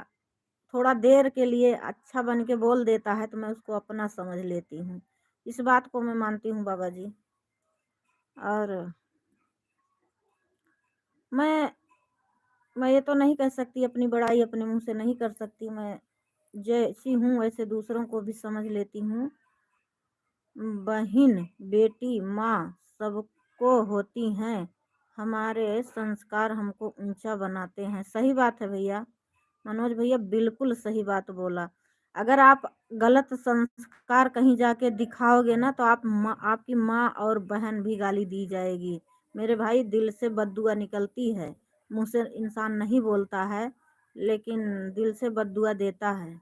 थोड़ा देर के लिए अच्छा बन के बोल देता है तो मैं उसको अपना समझ लेती हूँ, इस बात को मैं मानती हूँ बाबा जी। और मैं ये तो नहीं कह सकती, अपनी बड़ाई अपने मुंह से नहीं कर सकती, मैं जैसी हूँ वैसे दूसरों को भी समझ लेती हूँ। बहन बेटी माँ सबको होती हैं, हमारे संस्कार हमको ऊंचा बनाते हैं। सही बात है भैया, मनोज भैया बिल्कुल सही बात बोला। अगर आप गलत संस्कार कहीं जाके दिखाओगे ना तो आपकी माँ और बहन भी गाली दी जाएगी। मेरे भाई दिल से बददुआ निकलती है, मुंह से इंसान नहीं बोलता है लेकिन दिल से बददुआ देता है।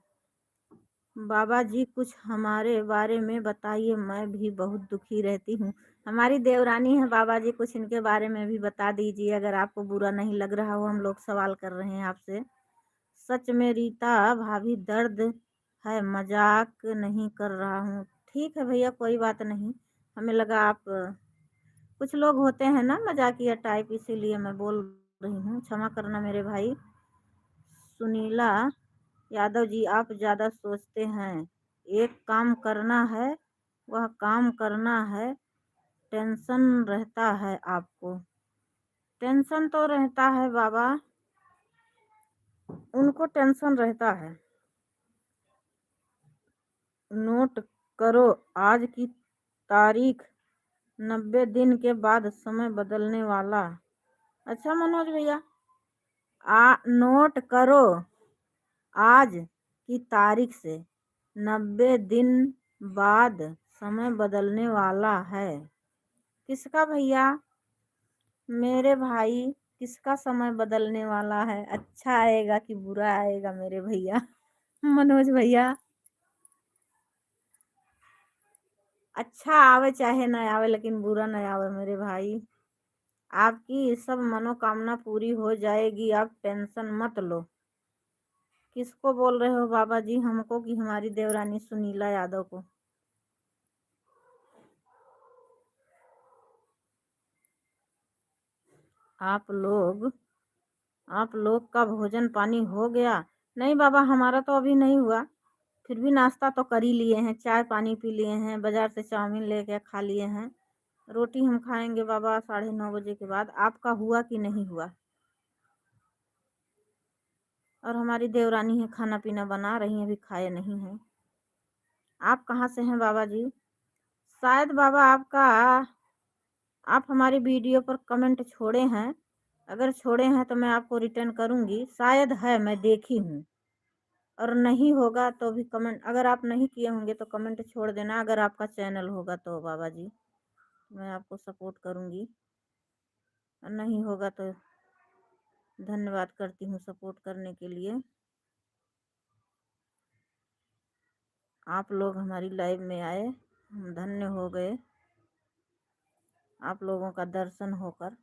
बाबा जी कुछ हमारे बारे में बताइए, मैं भी बहुत दुखी रहती हूँ। हमारी देवरानी है बाबा जी, कुछ इनके बारे में भी बता दीजिए, अगर आपको बुरा नहीं लग रहा हो, हम लोग सवाल कर रहे हैं आपसे। सच में रीता भाभी दर्द है, मजाक नहीं कर रहा हूँ। ठीक है भैया कोई बात नहीं, हमें लगा आप, कुछ लोग होते हैं ना मजाकिया टाइप, इसीलिए मैं बोल रही हूँ, क्षमा करना मेरे भाई। सुनीला यादव जी आप ज़्यादा सोचते हैं, एक काम करना है, वह काम करना है, टेंशन रहता है आपको। टेंशन तो रहता है बाबा, उनको टेंशन रहता है। नोट करो आज की तारीख, 90 दिन के बाद समय बदलने वाला। अच्छा मनोज भैया, नोट करो आज की तारीख से 90 दिन बाद समय बदलने वाला है। किसका भैया? मेरे भाई, किसका समय बदलने वाला है? अच्छा आएगा कि बुरा आएगा मेरे भैया? मनोज भैया, अच्छा आवे चाहे न आवे लेकिन बुरा न आवे मेरे भाई। आपकी सब मनोकामना पूरी हो जाएगी, आप टेंशन मत लो। किसको बोल रहे हो बाबा जी? हमको कि हमारी देवरानी सुनीला यादव को? आप लोग आप लोग का भोजन पानी हो गया? नहीं बाबा, हमारा तो अभी नहीं हुआ। फिर भी नाश्ता तो कर ही लिए हैं, चाय पानी पी लिए हैं, बाजार से चाउमीन लेके खा लिए हैं। रोटी हम खाएंगे बाबा 9:30 बजे के बाद। आपका हुआ कि नहीं हुआ? और हमारी देवरानी है खाना पीना बना रही हैं, अभी खाए नहीं हैं। आप कहाँ से हैं बाबा जी? शायद बाबा आप हमारी वीडियो पर कमेंट छोड़े हैं। अगर छोड़े हैं तो मैं आपको रिटर्न करूंगी, शायद है, मैं देखी हूँ। और नहीं होगा तो भी कमेंट, अगर आप नहीं किए होंगे तो कमेंट छोड़ देना। अगर आपका चैनल होगा तो बाबा जी मैं आपको सपोर्ट करूंगी, और नहीं होगा तो धन्यवाद करती हूँ सपोर्ट करने के लिए। आप लोग हमारी लाइव में आए, हम धन्य हो गए आप लोगों का दर्शन होकर।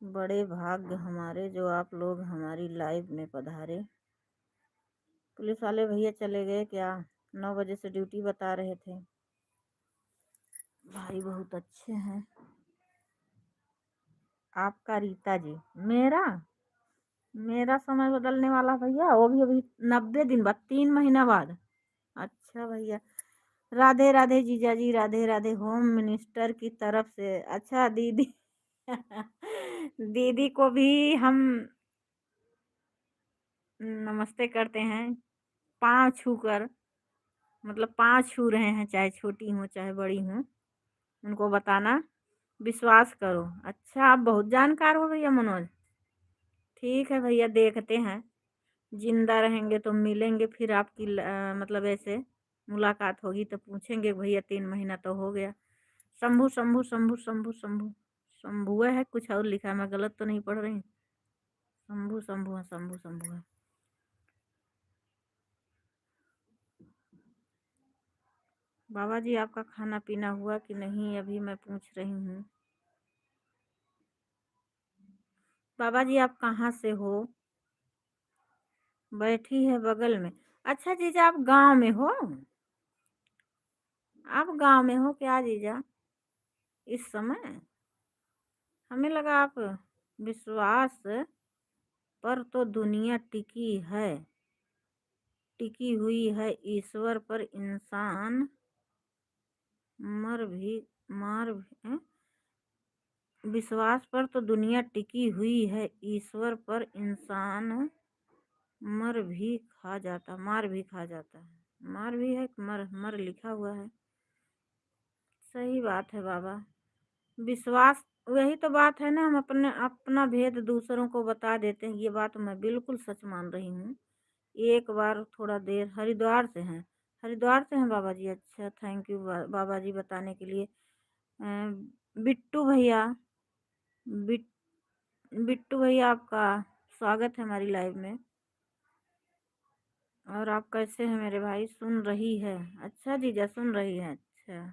बड़े भाग्य हमारे जो आप लोग हमारी लाइव में पधारे। पुलिस वाले भैया चले गए क्या? 9 बजे से ड्यूटी बता रहे थे। भाई बहुत अच्छे हैं। आपका रीता जी? मेरा मेरा समय बदलने वाला भैया, वो भी अभी 90 दिन बाद, 3 महीना बाद। अच्छा भैया, राधे राधे जीजा जी, राधे राधे। होम मिनिस्टर की तरफ से? अच्छा दीदी। दीदी को भी हम नमस्ते करते हैं, पाँव छू कर। मतलब पाँव छू रहे हैं, चाहे छोटी हो चाहे बड़ी हो, उनको बताना विश्वास करो। अच्छा आप बहुत जानकार हो भैया मनोज। ठीक है भैया, देखते हैं, जिंदा रहेंगे तो मिलेंगे फिर आपकी मतलब ऐसे मुलाकात होगी तो पूछेंगे भैया 3 महीना तो हो गया। शंभू शंभू शंभू शंभू शंभू शंभुआ है, कुछ और लिखा है, मैं गलत तो नहीं पढ़ रही? शंभू शंभू है, शंभू शंभू है। बाबा जी आपका खाना पीना हुआ कि नहीं, अभी मैं पूछ रही हूँ। बाबा जी आप कहाँ से हो? बैठी है बगल में। अच्छा जीजा, आप गांव में हो? आप गांव में हो क्या जीजा इस समय? हमें लगा आप विश्वास पर तो दुनिया टिकी हुई है, ईश्वर पर इंसान मर भी मार भी विश्वास पर तो दुनिया टिकी हुई है, ईश्वर पर इंसान मार भी खा जाता है। मार भी है, मर मर लिखा हुआ है। सही बात है बाबा। विश्वास, वही तो बात है ना, हम अपना भेद दूसरों को बता देते हैं, ये बात मैं बिल्कुल सच मान रही हूँ। एक बार थोड़ा देर, हरिद्वार से हैं? हरिद्वार से हैं बाबा जी? अच्छा थैंक यू बाबा जी बताने के लिए। बिट्टू भैया, बिट बिट्टू भैया आपका स्वागत है हमारी लाइव में। और आप कैसे हैं मेरे भाई? सुन रही है? अच्छा जीजा सुन रही है, अच्छा।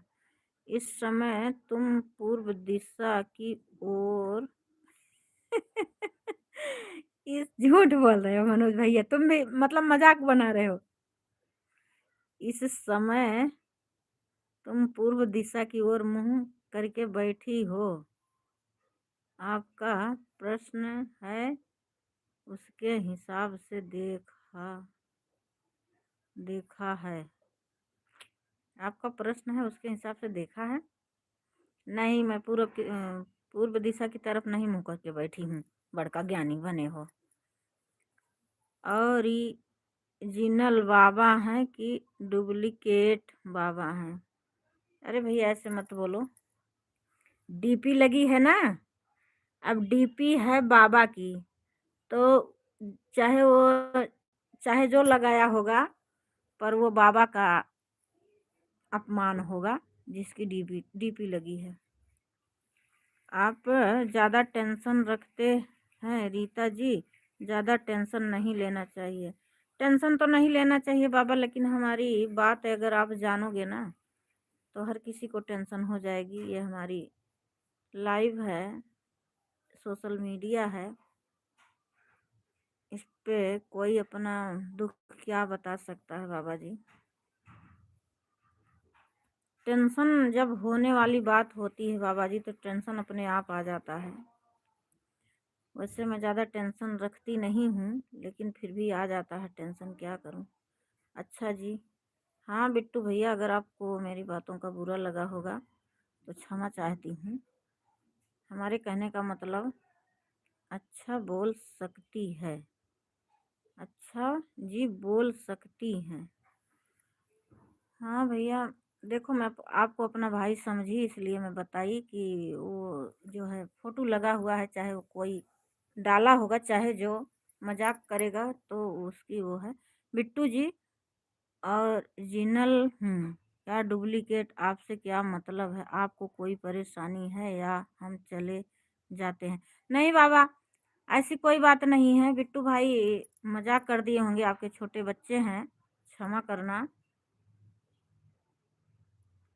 इस समय तुम पूर्व दिशा की ओर इस झूठ बोल रहे हो मनोज भैया, तुम भी मतलब मजाक बना रहे हो। इस समय तुम पूर्व दिशा की ओर मुंह करके बैठी हो। आपका प्रश्न है, उसके हिसाब से देखा है। आपका प्रश्न है उसके हिसाब से देखा है? नहीं, मैं पूर्व दिशा की तरफ नहीं मुंह करके बैठी हूँ। बड़का ज्ञानी बने हो। और जिनल बाबा हैं कि डुप्लीकेट बाबा हैं? अरे भैया ऐसे मत बोलो। डीपी लगी है ना, अब डीपी है बाबा की, तो चाहे जो लगाया होगा पर वो बाबा का अपमान होगा जिसकी डीपी लगी है। आप ज़्यादा टेंशन रखते हैं रीता जी, ज़्यादा टेंशन नहीं लेना चाहिए। टेंशन तो नहीं लेना चाहिए बाबा, लेकिन हमारी बात अगर आप जानोगे ना तो हर किसी को टेंशन हो जाएगी। ये हमारी लाइव है, सोशल मीडिया है, इस पे कोई अपना दुख क्या बता सकता है बाबा जी। टेंशन जब होने वाली बात होती है बाबा जी तो टेंशन अपने आप आ जाता है। वैसे मैं ज़्यादा टेंशन रखती नहीं हूँ, लेकिन फिर भी आ जाता है टेंशन, क्या करूँ। अच्छा जी, हाँ बिट्टू भैया, अगर आपको मेरी बातों का बुरा लगा होगा तो क्षमा चाहती हूँ। हमारे कहने का मतलब अच्छा बोल सकती है। अच्छा जी, बोल सकती हैं। हाँ भैया, देखो मैं आपको अपना भाई समझी इसलिए मैं बताई कि वो जो है फ़ोटो लगा हुआ है, चाहे वो कोई डाला होगा, चाहे जो मजाक करेगा तो उसकी वो है। बिट्टू जी ओरिजिनल हूँ, क्या डुप्लीकेट? आपसे क्या मतलब है? आपको कोई परेशानी है या हम चले जाते हैं? नहीं बाबा, ऐसी कोई बात नहीं है। बिट्टू भाई मजाक कर दिए होंगे, आपके छोटे बच्चे हैं, क्षमा करना।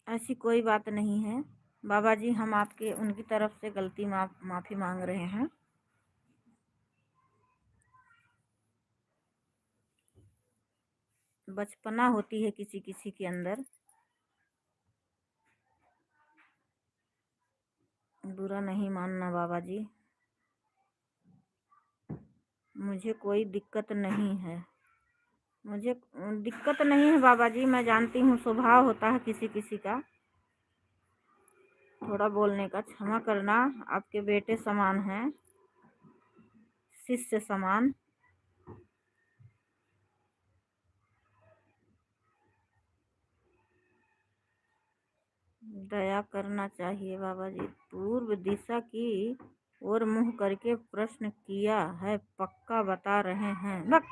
ऐसी कोई बात नहीं है बाबा जी, हम आपके उनकी तरफ से गलती माफ़ी मांग रहे हैं। बचपना होती है किसी किसी के अंदर, बुरा नहीं मानना बाबा जी। मुझे कोई दिक्कत नहीं है, मुझे दिक्कत नहीं है बाबा जी। मैं जानती हूँ स्वभाव होता है किसी किसी का थोड़ा बोलने का, क्षमा करना। आपके बेटे समान हैं, शिष्य समान। दया करना चाहिए बाबा जी। पूर्व दिशा की ओर मुंह करके प्रश्न किया है, पक्का बता रहे हैं। बस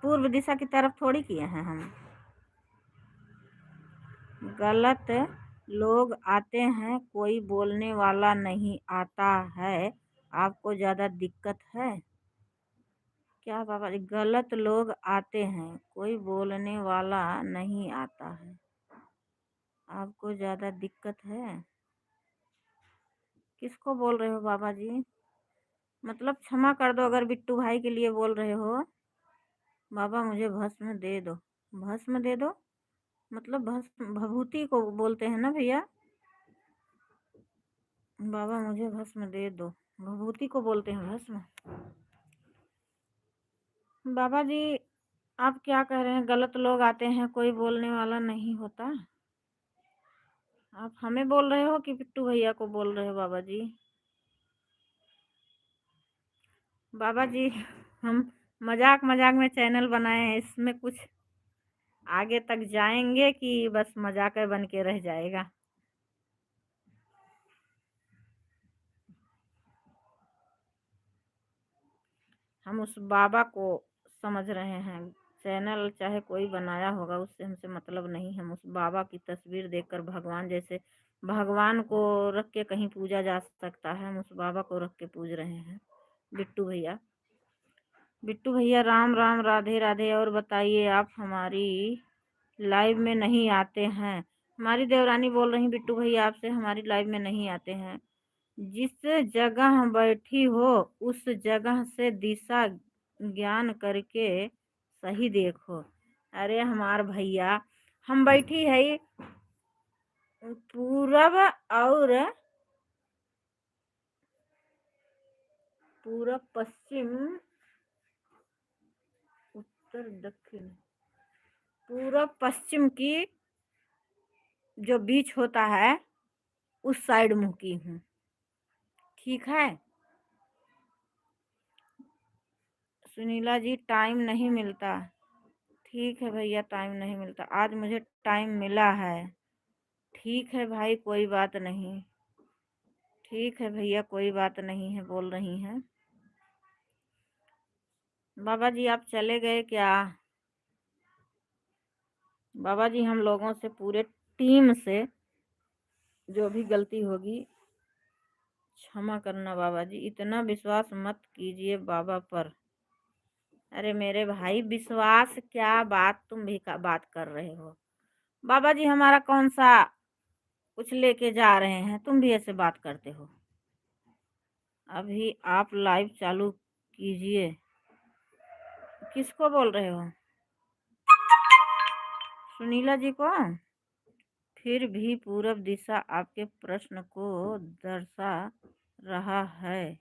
पूर्व दिशा की तरफ थोड़ी किए हैं हम। गलत लोग आते हैं, कोई बोलने वाला नहीं आता है। आपको ज़्यादा दिक्कत है क्या बाबा जी? गलत लोग आते हैं, कोई बोलने वाला नहीं आता है। आपको ज़्यादा दिक्कत है? किसको बोल रहे हो बाबा जी? मतलब क्षमा कर दो अगर बिट्टू भाई के लिए बोल रहे हो। बाबा मुझे भस्म दे दो। भस्म दे दो मतलब भस्म भभूति को बोलते हैं ना भैया। बाबा मुझे भस्म दे दो, भभूति को बोलते हैं भस्म। बाबा जी आप क्या कह रहे हैं? गलत लोग आते हैं, कोई बोलने वाला नहीं होता। आप हमें बोल रहे हो कि बिट्टू भैया को बोल रहे हो बाबा जी? बाबा जी हम मजाक मजाक में चैनल बनाए हैं, इसमें कुछ आगे तक जाएंगे कि बस मजाक बन के रह जाएगा? हम उस बाबा को समझ रहे हैं। चैनल चाहे कोई बनाया होगा, उससे हमसे मतलब नहीं। हम उस बाबा की तस्वीर देखकर भगवान जैसे भगवान को रख के कहीं पूजा जा सकता है, हम उस बाबा को रख के पूज रहे हैं। बिट्टू भैया, बिट्टू भैया राम राम, राधे राधे। और बताइए, आप हमारी लाइव में नहीं आते हैं। हमारी देवरानी बोल रही बिट्टू भैया आपसे, हमारी लाइव में नहीं आते हैं। जिस जगह बैठी हो उस जगह से दिशा ज्ञान करके सही देखो। अरे हमार भैया, हम बैठी है पूरब और पूरब पश्चिम उत्तर दक्षिण, पूरब पश्चिम की जो बीच होता है उस साइड मुँह की हूँ। ठीक है सुनीला जी, टाइम नहीं मिलता। ठीक है भैया, टाइम नहीं मिलता, आज मुझे टाइम मिला है। ठीक है भाई, कोई बात नहीं। ठीक है भैया, कोई बात नहीं है, बोल रही हैं। बाबा जी आप चले गए क्या? बाबा जी हम लोगों से, पूरे टीम से जो भी गलती होगी क्षमा करना बाबा जी। इतना विश्वास मत कीजिए बाबा पर। अरे मेरे भाई, विश्वास क्या बात, तुम भी का बात कर रहे हो। बाबा जी हमारा कौन सा कुछ लेके जा रहे हैं, तुम भी ऐसे बात करते हो। अभी आप लाइव चालू कीजिए। किसको बोल रहे हो? सुनीला जी को? फिर भी पूरब दिशा आपके प्रश्न को दर्शा रहा है।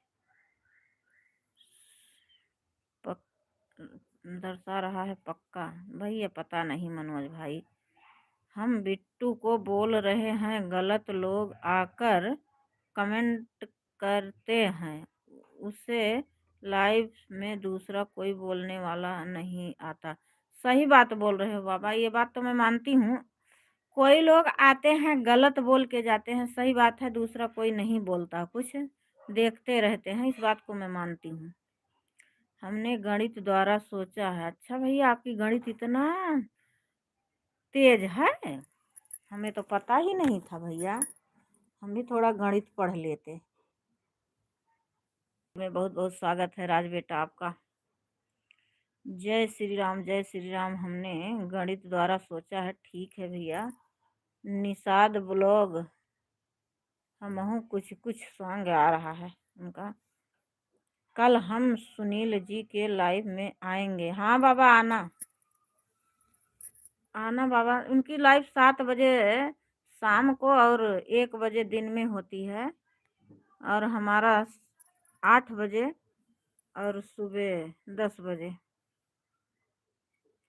पक, दर्शा रहा है पक्का। भैया पता नहीं मनोज भाई, हम बिट्टू को बोल रहे हैं, गलत लोग आकर कमेंट करते हैं, उसे लाइव में दूसरा कोई बोलने वाला नहीं आता। सही बात बोल रहे हो बाबा, ये बात तो मैं मानती हूँ। कोई लोग आते हैं गलत बोल के जाते हैं, सही बात है, दूसरा कोई नहीं बोलता, कुछ देखते रहते हैं, इस बात को मैं मानती हूँ। हमने गणित द्वारा सोचा है। अच्छा भैया, आपकी गणित इतना तेज है, हमें तो पता ही नहीं था भैया। हम भी थोड़ा गणित पढ़ लेते। में बहुत बहुत स्वागत है राज बेटा आपका। जय श्री राम, जय श्री राम। हमने गणित द्वारा सोचा है, ठीक है भैया। निषाद ब्लॉग, हमहू कुछ कुछ सॉन्ग आ रहा है उनका। कल हम सुनील जी के लाइव में आएंगे। हाँ बाबा, आना आना बाबा। उनकी लाइव 7 बजे शाम को और 1 बजे दिन में होती है, और हमारा 8 बजे और सुबह 10 बजे।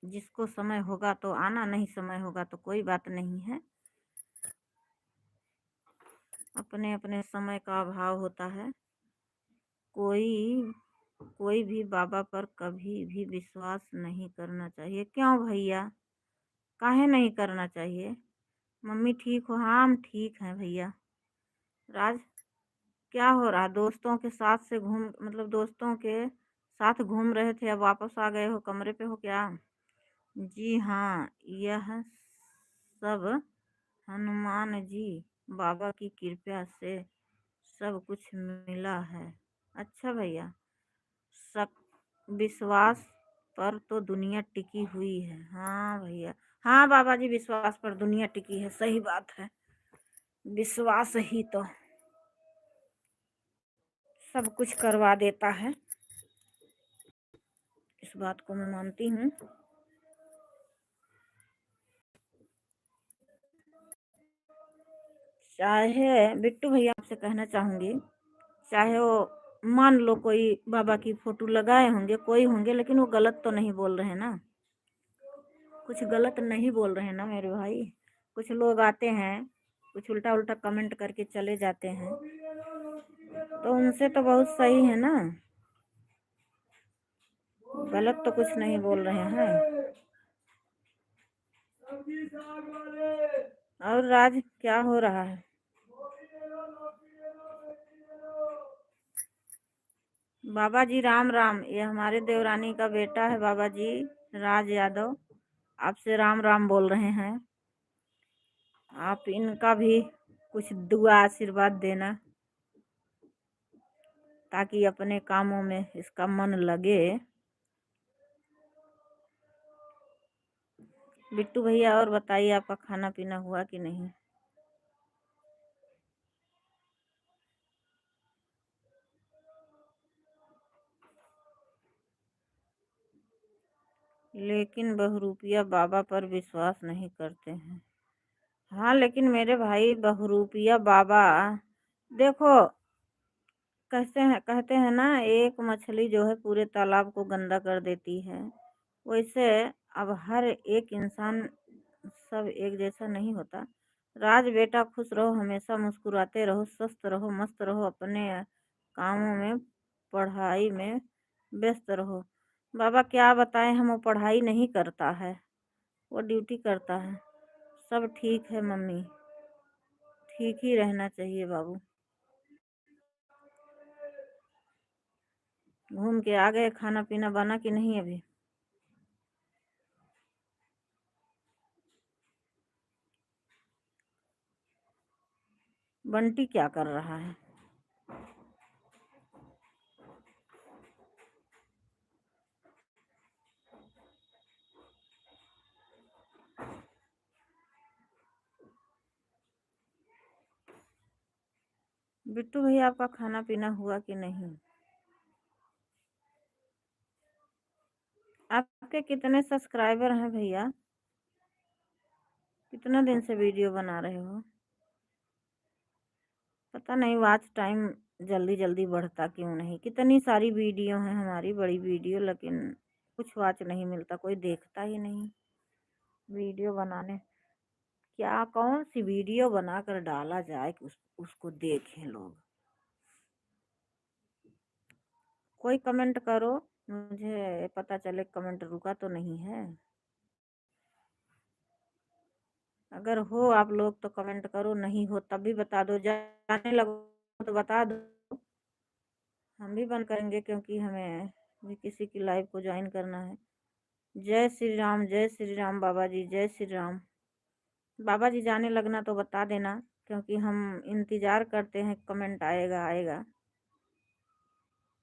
जिसको समय होगा तो आना, नहीं समय होगा तो कोई बात नहीं है। अपने अपने समय का अभाव होता है। कोई कोई भी बाबा पर कभी भी विश्वास नहीं करना चाहिए। क्यों भैया, काहे नहीं करना चाहिए? मम्मी ठीक हो? हाँ हम ठीक हैं भैया। राज, क्या हो रहा? दोस्तों के साथ से घूम, मतलब दोस्तों के साथ घूम रहे थे, अब वापस आ गए हो, कमरे पे हो क्या? जी हाँ, यह सब हनुमान जी बाबा की कृपा से सब कुछ मिला है। अच्छा भैया, शक विश्वास पर तो दुनिया टिकी हुई है। हाँ भैया, हाँ बाबा जी, विश्वास पर दुनिया टिकी है, सही बात है। विश्वास ही तो सब कुछ करवा देता है, इस बात को मैं मानती हूँ। चाहे बिट्टू भैया, आपसे कहना चाहूंगी, चाहे वो मान लो कोई बाबा की फोटो लगाए होंगे, कोई होंगे, लेकिन वो गलत तो नहीं बोल रहे हैं ना, कुछ गलत नहीं बोल रहे हैं ना मेरे भाई। कुछ लोग आते हैं, कुछ उल्टा उल्टा कमेंट करके चले जाते हैं, तो उनसे तो बहुत सही है ना, गलत तो कुछ नहीं बोल रहे हैं। और राज, क्या हो रहा है? बाबा जी राम राम। ये हमारे देवरानी का बेटा है बाबा जी, राज यादव, आपसे राम राम बोल रहे हैं। आप इनका भी कुछ दुआ आशीर्वाद देना, ताकि अपने कामों में इसका मन लगे। बिट्टू भैया, और बताइए, आपका खाना पीना हुआ कि नहीं? लेकिन बहरूपिया बाबा पर विश्वास नहीं करते हैं। हाँ लेकिन मेरे भाई, बहरूपिया बाबा, देखो, कहते हैं ना, एक मछली जो है पूरे तालाब को गंदा कर देती है, वैसे अब हर एक इंसान सब एक जैसा नहीं होता। राज बेटा, खुश रहो, हमेशा मुस्कुराते रहो, स्वस्थ रहो, मस्त रहो, अपने कामों में, पढ़ाई में व्यस्त रहो। बाबा क्या बताएं, हम, वो पढ़ाई नहीं करता है, वो ड्यूटी करता है। सब ठीक है मम्मी, ठीक ही रहना चाहिए बाबू। घूम के आ गए, खाना पीना बना कि नहीं अभी? बंटी क्या कर रहा है? बिट्टू भैया आपका खाना पीना हुआ कि नहीं? आपके कितने सब्सक्राइबर हैं भैया? कितना दिन से वीडियो बना रहे हो? पता नहीं वॉच टाइम जल्दी जल्दी बढ़ता क्यों नहीं। कितनी सारी वीडियो हैं हमारी, बड़ी वीडियो, लेकिन कुछ वॉच नहीं मिलता, कोई देखता ही नहीं वीडियो बनाने। क्या कौन सी वीडियो बनाकर डाला जाए कि उसको देखें लोग? कोई कमेंट करो, मुझे पता चले कमेंट रुका तो नहीं है। अगर हो आप लोग तो कमेंट करो, नहीं हो तब भी बता दो। जाने लगो तो बता दो, हम भी बंद करेंगे, क्योंकि हमें भी किसी की लाइव को ज्वाइन करना है। जय श्री राम, जय श्री राम बाबा जी, जय श्री राम। बाबा जी जाने लगना तो बता देना, क्योंकि हम इंतज़ार करते हैं कमेंट आएगा आएगा।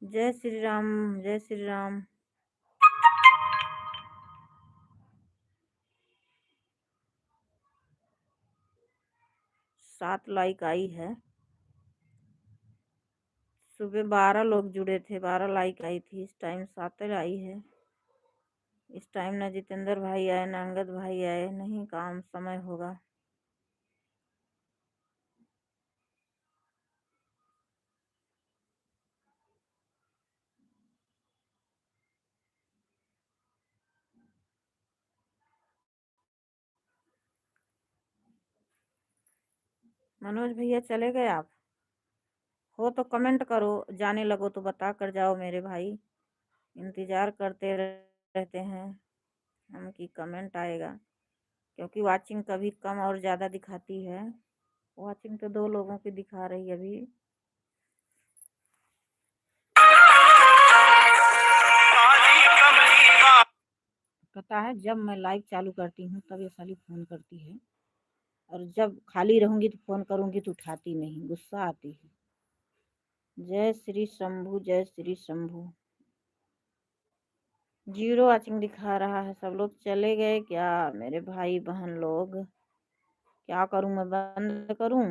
जय श्री राम, जय श्री राम। 7 लाइक आई है। सुबह 12 लोग जुड़े थे, 12 लाइक आई थी, इस टाइम 7 आई है। इस टाइम ना जितेंद्र भाई आए ना अंगद भाई आए, नहीं काम समय होगा। मनोज भैया चले गए आप? हो तो कमेंट करो, जाने लगो तो बता कर जाओ मेरे भाई। इंतज़ार करते रहते हैं हम कि कमेंट आएगा, क्योंकि वाचिंग कभी कम और ज़्यादा दिखाती है। वाचिंग तो 2 लोगों की दिखा रही है अभी। पता है जब मैं लाइव चालू करती हूँ तब ये साली फ़ोन करती है, और जब खाली रहूँगी तो फ़ोन करूँगी तो उठाती नहीं, गुस्सा आती है। जय श्री शंभू, जय श्री शंभू। 0 वाचिंग दिखा रहा है। सब लोग चले गए क्या मेरे भाई बहन लोग? क्या करूं, मैं बंद करूं?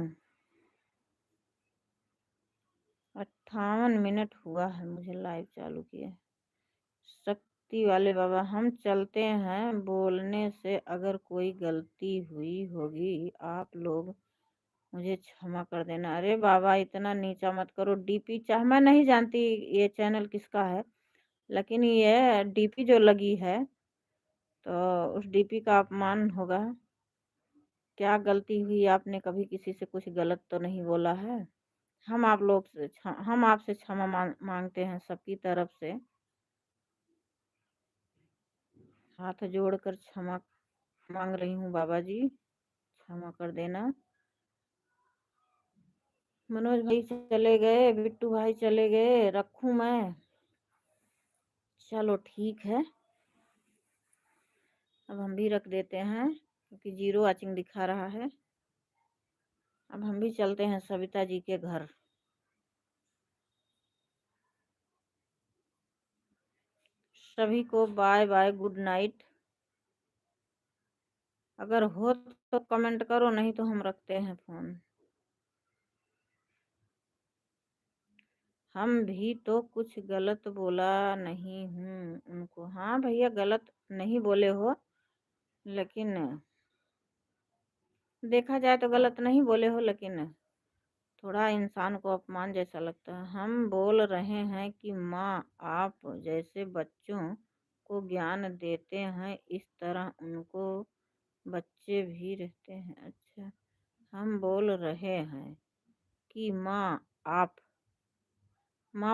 58 मिनट हुआ है मुझे लाइव चालू किए। शक्ति वाले बाबा, हम चलते हैं, बोलने से अगर कोई गलती हुई होगी आप लोग मुझे क्षमा कर देना। अरे बाबा इतना नीचा मत करो। डीपी चाह, मैं नहीं जानती ये चैनल किसका है, लेकिन ये डीपी जो लगी है तो उस डीपी का अपमान होगा। क्या गलती हुई? आपने कभी किसी से कुछ गलत तो नहीं बोला है? हम आप लोग से हम आपसे क्षमा मांगते हैं सबकी तरफ से। हाथ जोड़कर क्षमा मांग रही हूँ बाबा जी, क्षमा कर देना। मनोज भाई चले गए, बिट्टू भाई चले गए, रखूं मैं? चलो ठीक है, अब हम भी रख देते हैं, क्योंकि 0 वाचिंग दिखा रहा है। अब हम भी चलते हैं सविता जी के घर। सभी को बाय बाय, गुड नाइट। अगर हो तो कमेंट करो, नहीं तो हम रखते हैं फ़ोन। हम भी तो कुछ गलत बोला नहीं हूँ उनको। हाँ भैया गलत नहीं बोले हो, लेकिन देखा जाए तो गलत नहीं बोले हो, लेकिन थोड़ा इंसान को अपमान जैसा लगता है। हम बोल रहे हैं कि माँ आप जैसे बच्चों को ज्ञान देते हैं इस तरह उनको बच्चे भी रहते हैं। अच्छा, हम बोल रहे हैं कि माँ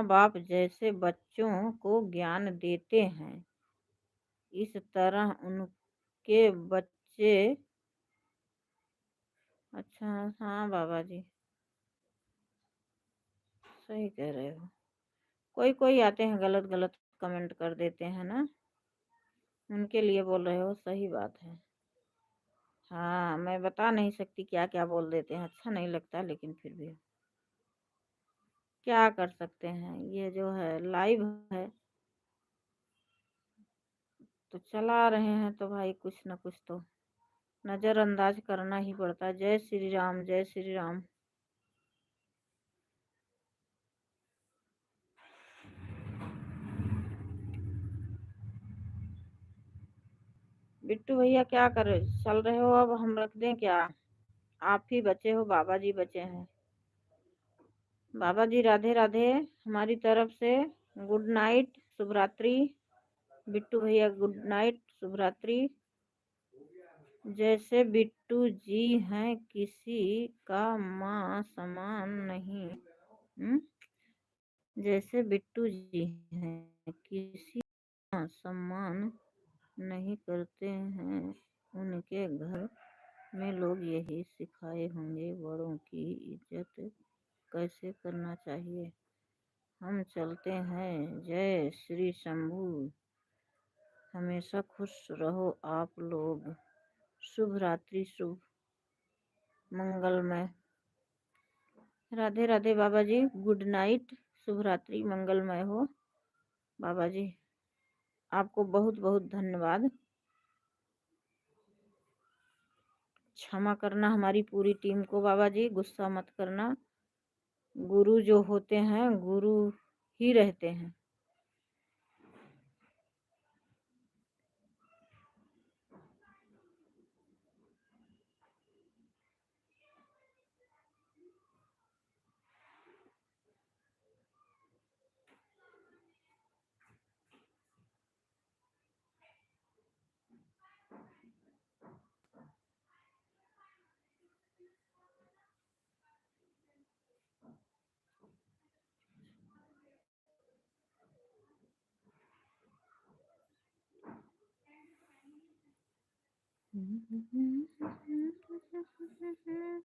बाप जैसे बच्चों को ज्ञान देते हैं इस तरह उनके बच्चे। अच्छा, हाँ बाबा जी सही कह रहे हो। कोई कोई आते हैं गलत गलत कमेंट कर देते हैं ना, उनके लिए बोल रहे हो, सही बात है। हाँ, मैं बता नहीं सकती क्या क्या बोल देते हैं, अच्छा नहीं लगता, लेकिन फिर भी क्या कर सकते हैं। ये जो है लाइव है तो चला रहे हैं, तो भाई कुछ ना कुछ तो नजरअंदाज करना ही पड़ता है। जय श्री राम, जय श्री राम। बिट्टू भैया क्या कर रहे, चल रहे हो? अब हम रख दें क्या? आप ही बचे हो, बाबा जी बचे हैं। बाबा जी राधे राधे, हमारी तरफ से गुड नाइट, शुभ रात्रि। बिट्टू भैया गुड नाइट, शुभ रात्रि। जैसे बिट्टू जी हैं, किसी का मां समान नहीं। हम्म? जैसे बिट्टू जी हैं, किसी का सम्मान नहीं करते हैं, उनके घर में लोग यही सिखाए होंगे बड़ों की इज्जत कैसे करना चाहिए। हम चलते हैं, जय श्री शंभू। हमेशा खुश रहो आप लोग। शुभ रात्रि, शुभ मंगलमय। राधे राधे बाबा जी, गुड नाइट, शुभ रात्रि, मंगलमय हो। बाबा जी आपको बहुत बहुत धन्यवाद। क्षमा करना हमारी पूरी टीम को बाबा जी, गुस्सा मत करना। गुरु जो होते हैं गुरु ही रहते हैं।